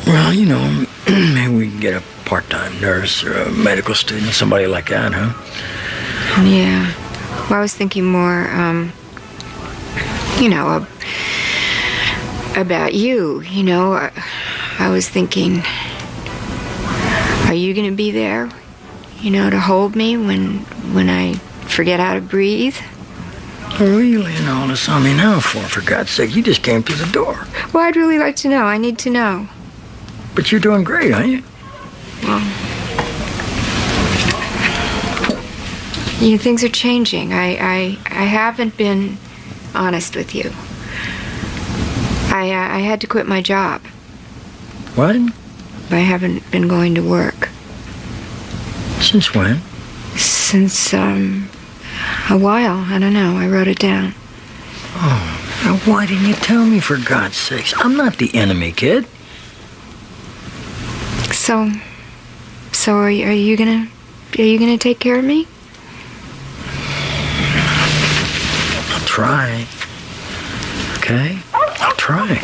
Well, you know, maybe we can get a part-time nurse or a medical student, somebody like that, huh? Yeah. Well, I was thinking more, you know, about you. You know, I was thinking, are you going to be there, you know, to hold me when I forget how to breathe? What are you laying all this on me now for God's sake? You just came through the door. Well, I'd really like to know. I need to know. But you're doing great, aren't you? Well, you know, things are changing. I haven't been honest with you. I had to quit my job. What? I haven't been going to work. Since when? Since, a while. I don't know. I wrote it down. Oh, now why didn't you tell me, for God's sakes? I'm not the enemy, kid. So are you gonna take care of me? I'll try. Okay? I'll try.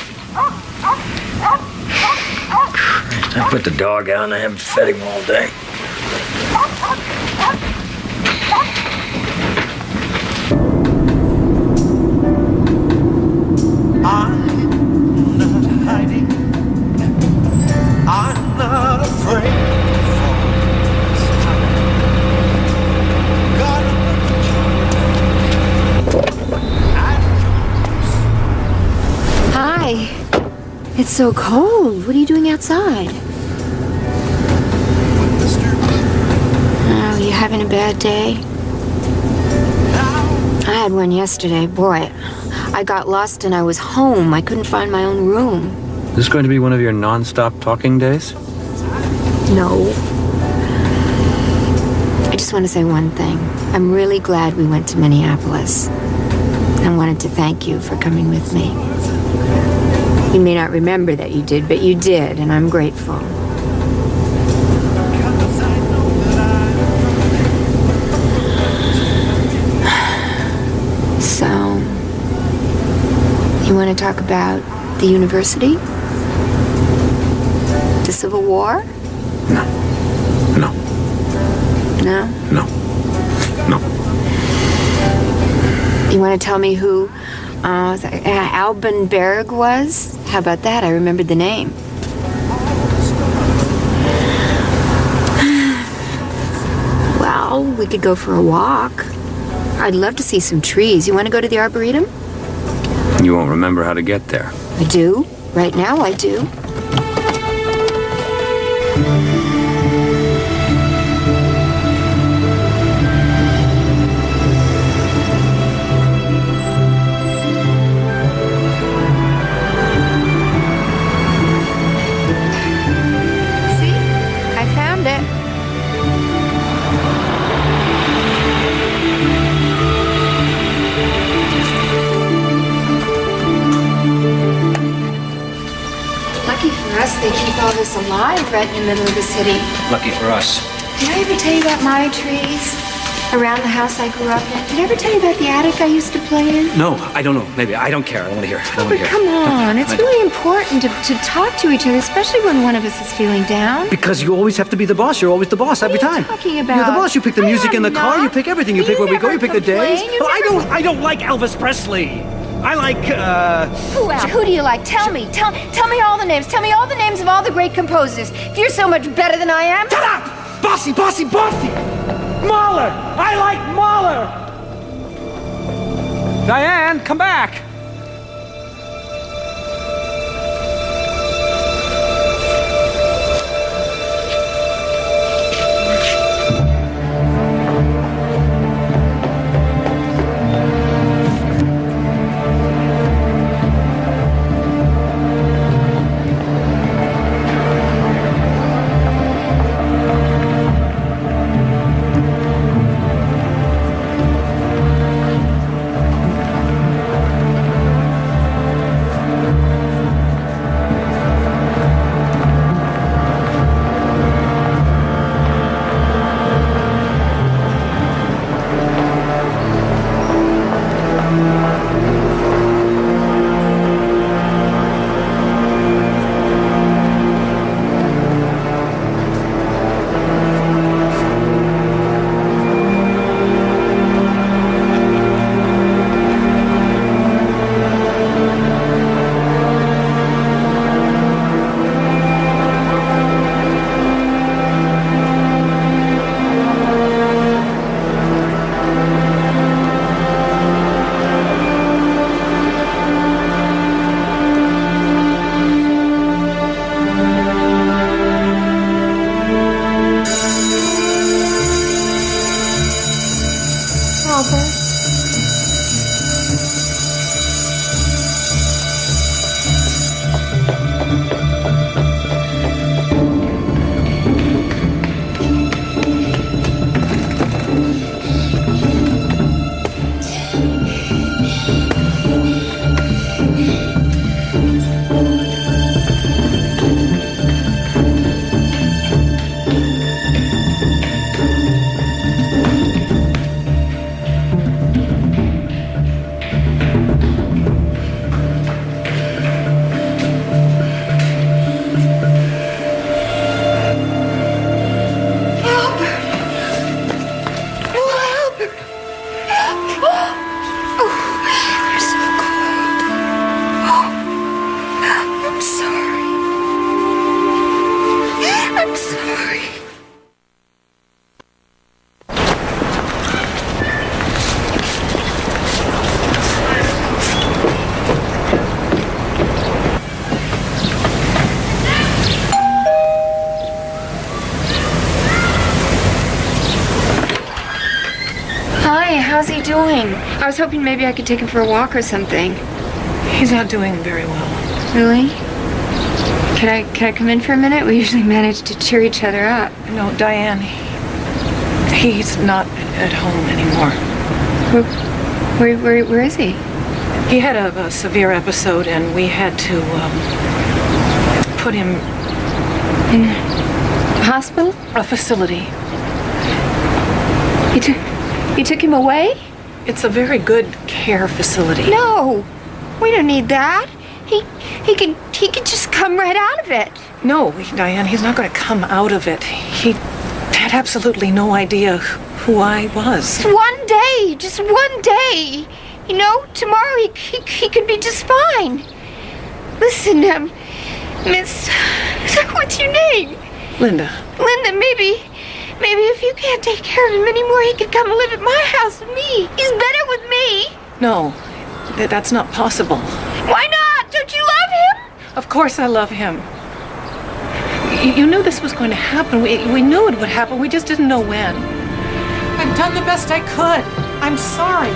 Christ, I put the dog out and I haven't fed him all day. It's so cold. What are you doing outside? Oh, you having a bad day? I had one yesterday. Boy, I got lost and I was home. I couldn't find my own room. Is this going to be one of your non-stop talking days? No. I just want to say one thing. I'm really glad we went to Minneapolis. I wanted to thank you for coming with me. You may not remember that you did, but you did, and I'm grateful. So, you want to talk about the university? The Civil War? No. No? No. No. You want to tell me who Alban Berg was? How about that? I remembered the name. Well, we could go for a walk. I'd love to see some trees. You want to go to the Arboretum? You won't remember how to get there. I do. Right now, I do. They keep all this alive right in the middle of the city. Lucky for us. Did I ever tell you about my trees around the house I grew up in? Did I ever tell you about the attic I used to play in? No, I don't know. Maybe. I don't care. I don't want to hear. I don't want to hear. Come on. It's really important to talk to each other, especially when one of us is feeling down. Because you always have to be the boss. You're always the boss every time. What are you talking about? You're the boss. You pick the music in the car. You pick everything. You pick where we go. You pick the days. I don't like Elvis Presley. I like, Who else? Who do you like? Tell me. Tell me all the names. Tell me all the names of all the great composers. If you're so much better than I am. Shut up! Bossy! Mahler! I like Mahler! Diane, come back! going? I was hoping maybe I could take him for a walk or something. He's not doing very well. Really? Can I come in for a minute? We usually manage to cheer each other up. No, Diane, he's not at home anymore. Where is he? He had a severe episode, and we had to put him in a hospital? A facility. You took him away? It's a very good care facility. No, we don't need that. He could just come right out of it. No, Diane, he's not going to come out of it. He had absolutely no idea who I was. One day, just one day. You know, tomorrow he could be just fine. Listen, Miss, what's your name? Linda. Linda, maybe if you can't take care of him anymore, he could come live at my house with me. He's better with me. No, that's not possible. Why not? Don't you love him? Of course I love him. You knew this was going to happen. We knew it would happen. We just didn't know when. I've done the best I could. I'm sorry.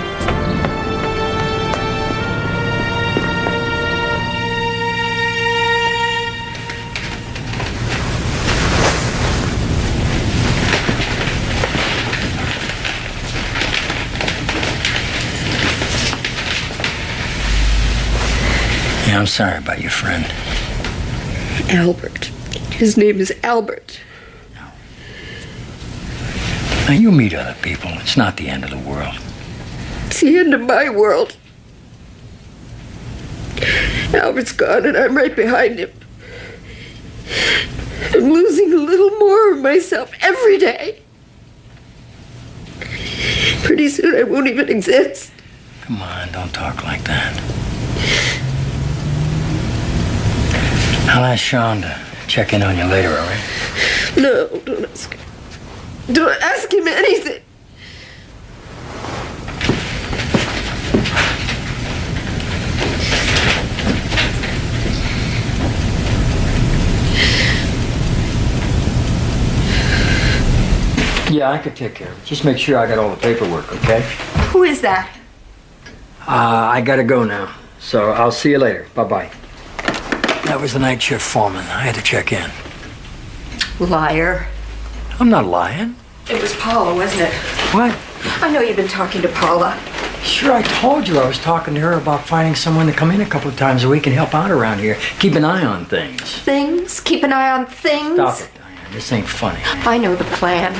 Yeah, I'm sorry about your friend. Albert. His name is Albert. Now, you meet other people. It's not the end of the world. It's the end of my world. Albert's gone and I'm right behind him. I'm losing a little more of myself every day. Pretty soon I won't even exist. Come on, don't talk like that. I'll ask Sean to check in on you later, all right? No, don't ask him. Don't ask him anything. Yeah, I could take care of it. Just make sure I got all the paperwork, okay? Who is that? I gotta go now. So I'll see you later. Bye-bye. That was the night shift foreman. I had to check in. Liar. I'm not lying. It was Paula, wasn't it? What? I know you've been talking to Paula. Sure, I told you I was talking to her about finding someone to come in a couple of times a week and help out around here. Keep an eye on things. Things? Keep an eye on things? Stop it, Diane. This ain't funny. I know the plan.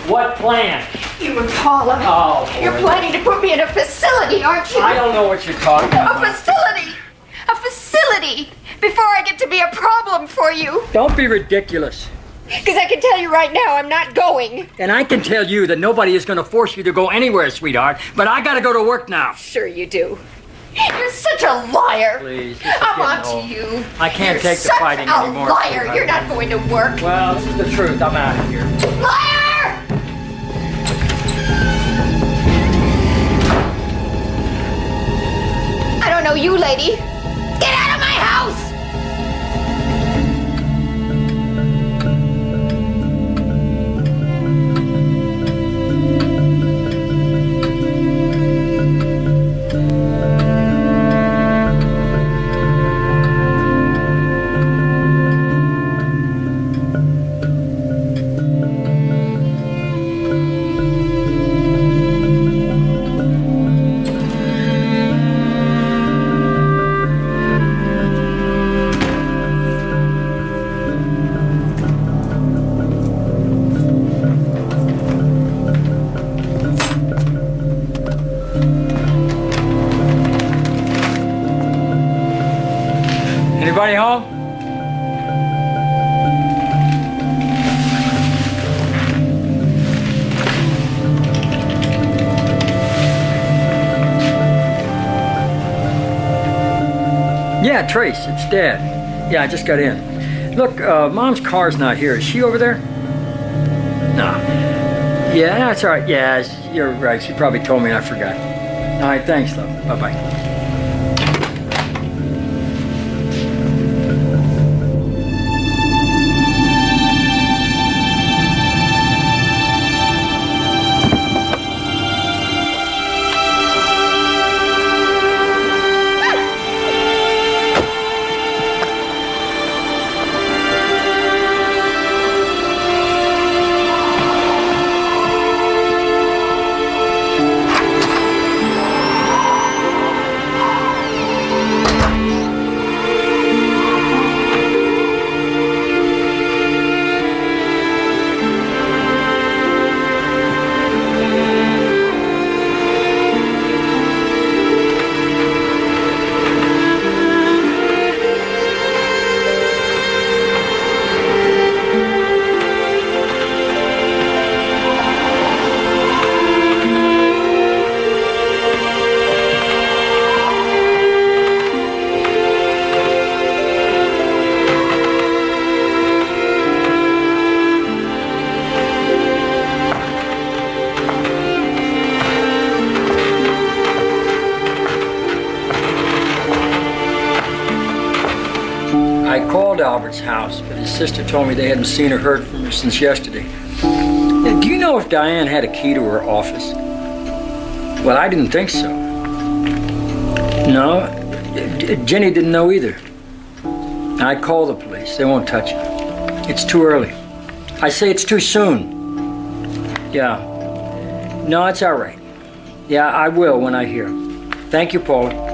What plan? You and Paula. Oh, boy. You're planning to put me in a facility, aren't you? I don't know what you're talking about. A facility! A facility! Before I get to be a problem for you. Don't be ridiculous. Because I can tell you right now, I'm not going. And I can tell you that nobody is going to force you to go anywhere, sweetheart. But I got to go to work now. Sure you do. You're such a liar. Please, I'm on to you. I can't take the fighting anymore. You're such a liar. You're not going to work. Well, this is the truth. I'm out of here. Liar! I don't know you, lady. Get out of my house! Anybody home? Yeah, Trace, it's Dad. Yeah, I just got in. Look, Mom's car's not here. Is she over there? No. Yeah, that's all right. Yeah, you're right. She probably told me and I forgot. All right, thanks, love. Bye-bye. I called Albert's house, but his sister told me they hadn't seen or heard from her since yesterday. Do you know if Diane had a key to her office? Well, I didn't think so. No, Jenny didn't know either. I called the police. They won't touch her. It's too early. I say it's too soon. Yeah. No, it's all right. Yeah, I will when I hear. Thank you, Paula.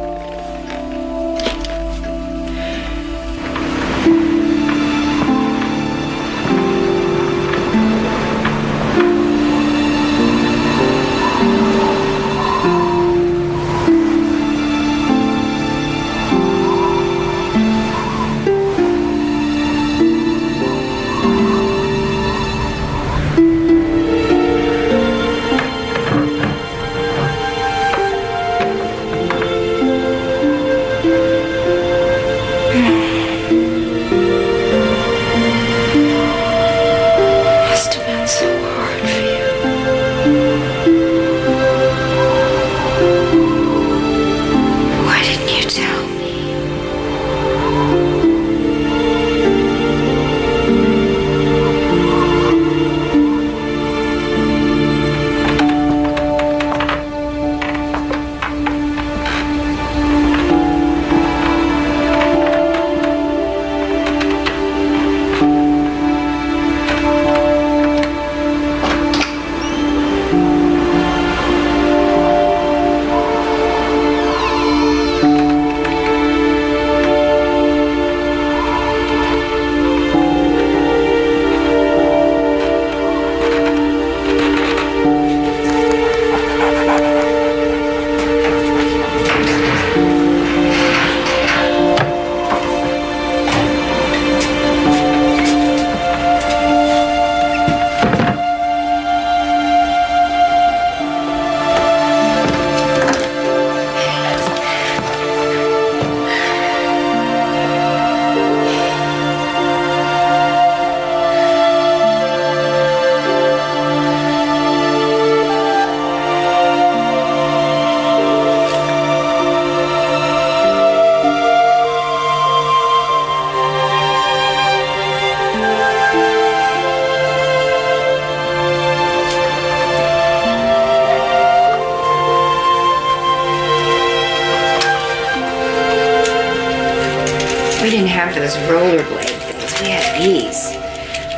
We didn't have those rollerblade things. We had these.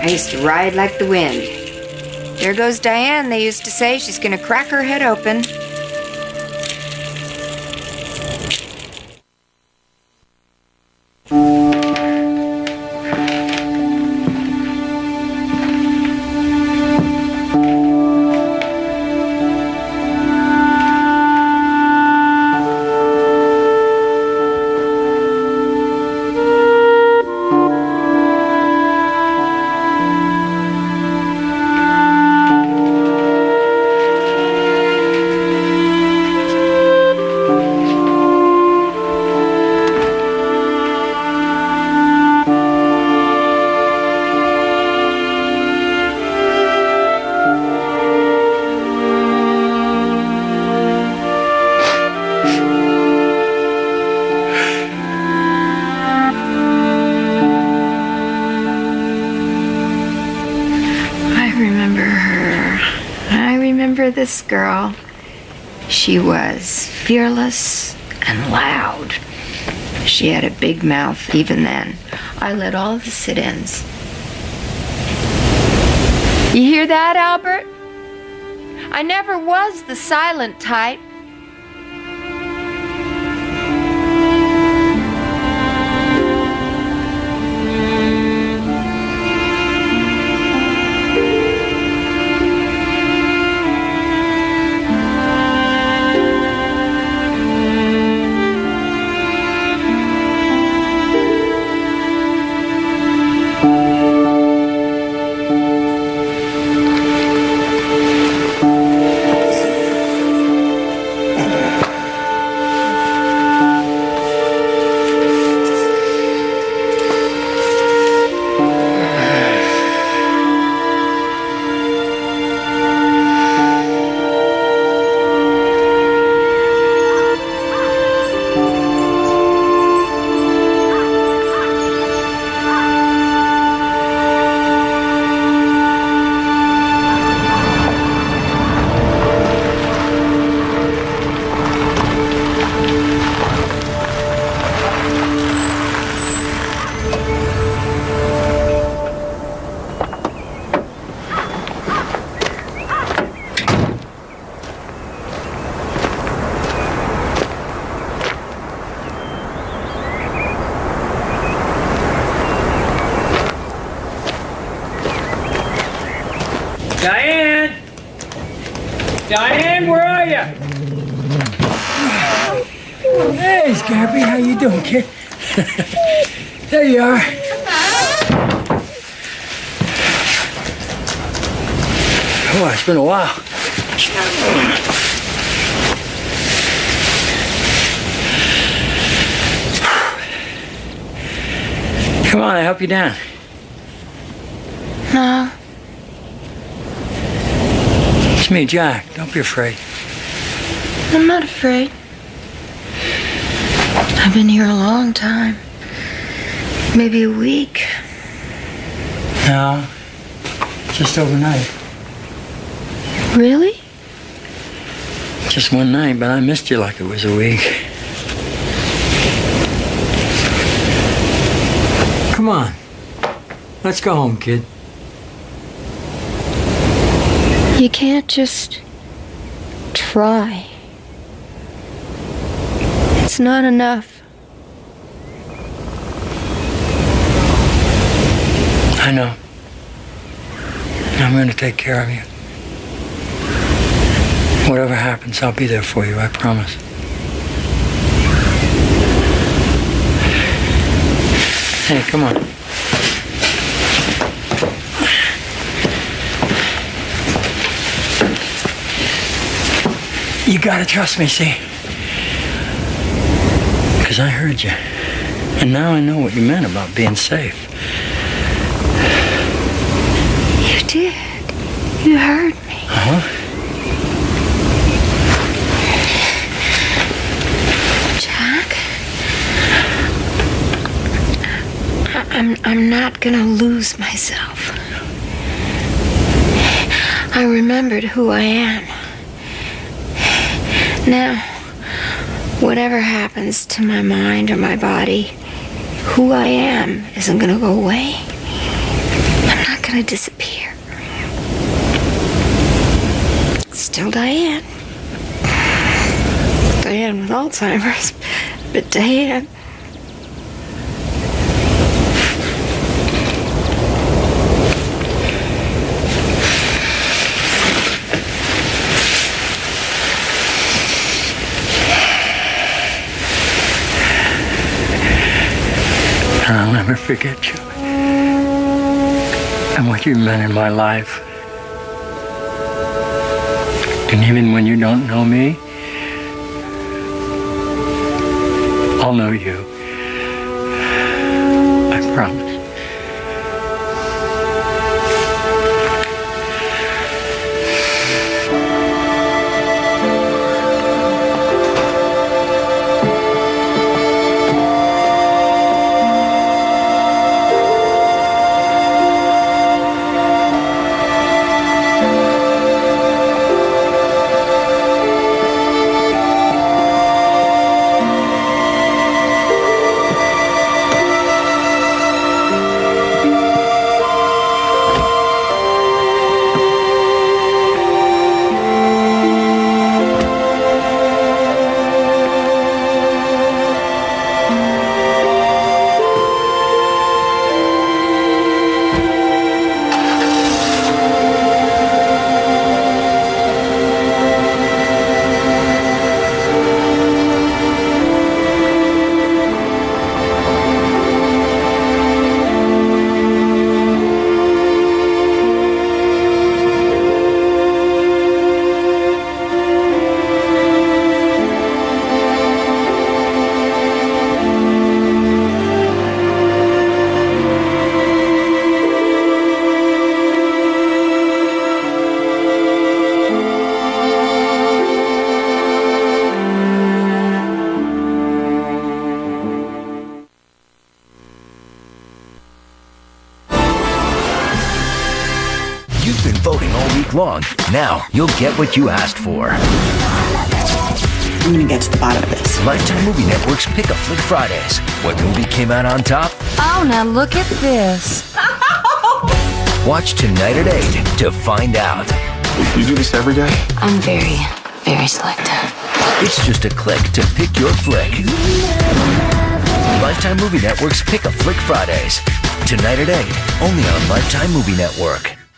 I used to ride like the wind. There goes Diane, they used to say. She's gonna crack her head open. This girl, she was fearless and loud. She had a big mouth even then. I led all of the sit-ins. You hear that, Albert? I never was the silent type. Diane, where are you? Hey, Scrappy, how you doing, kid? There you are. Oh, it's been a while. Come on, I help you down. No. It's me, Jack. Don't be afraid. I'm not afraid. I've been here a long time. Maybe a week. No, just overnight. Really? Just one night, but I missed you like it was a week. Come on. Let's go home, kid. You can't just try. It's not enough. I know. I'm going to take care of you. Whatever happens, I'll be there for you, I promise. Hey, come on. You gotta trust me, see? Because I heard you. And now I know what you meant about being safe. You did. You heard me. Uh-huh. I'm not gonna lose myself. I remembered who I am. Now, whatever happens to my mind or my body, who I am isn't gonna go away. I'm not gonna disappear. Still Diane. Diane with Alzheimer's, but Diane. And I'll never forget you. And what you meant in my life. And even when you don't know me, I'll know you. I promise. You've been voting all week long. Now you'll get what you asked for. I'm gonna get to the bottom of this. Lifetime Movie Network's Pick a Flick Fridays. What movie came out on top? Oh, now look at this. Watch tonight at 8 to find out. You do this every day? I'm very, very selective. It's just a click to pick your flick. Lifetime Movie Network's Pick a Flick Fridays. Tonight at 8, only on Lifetime Movie Network.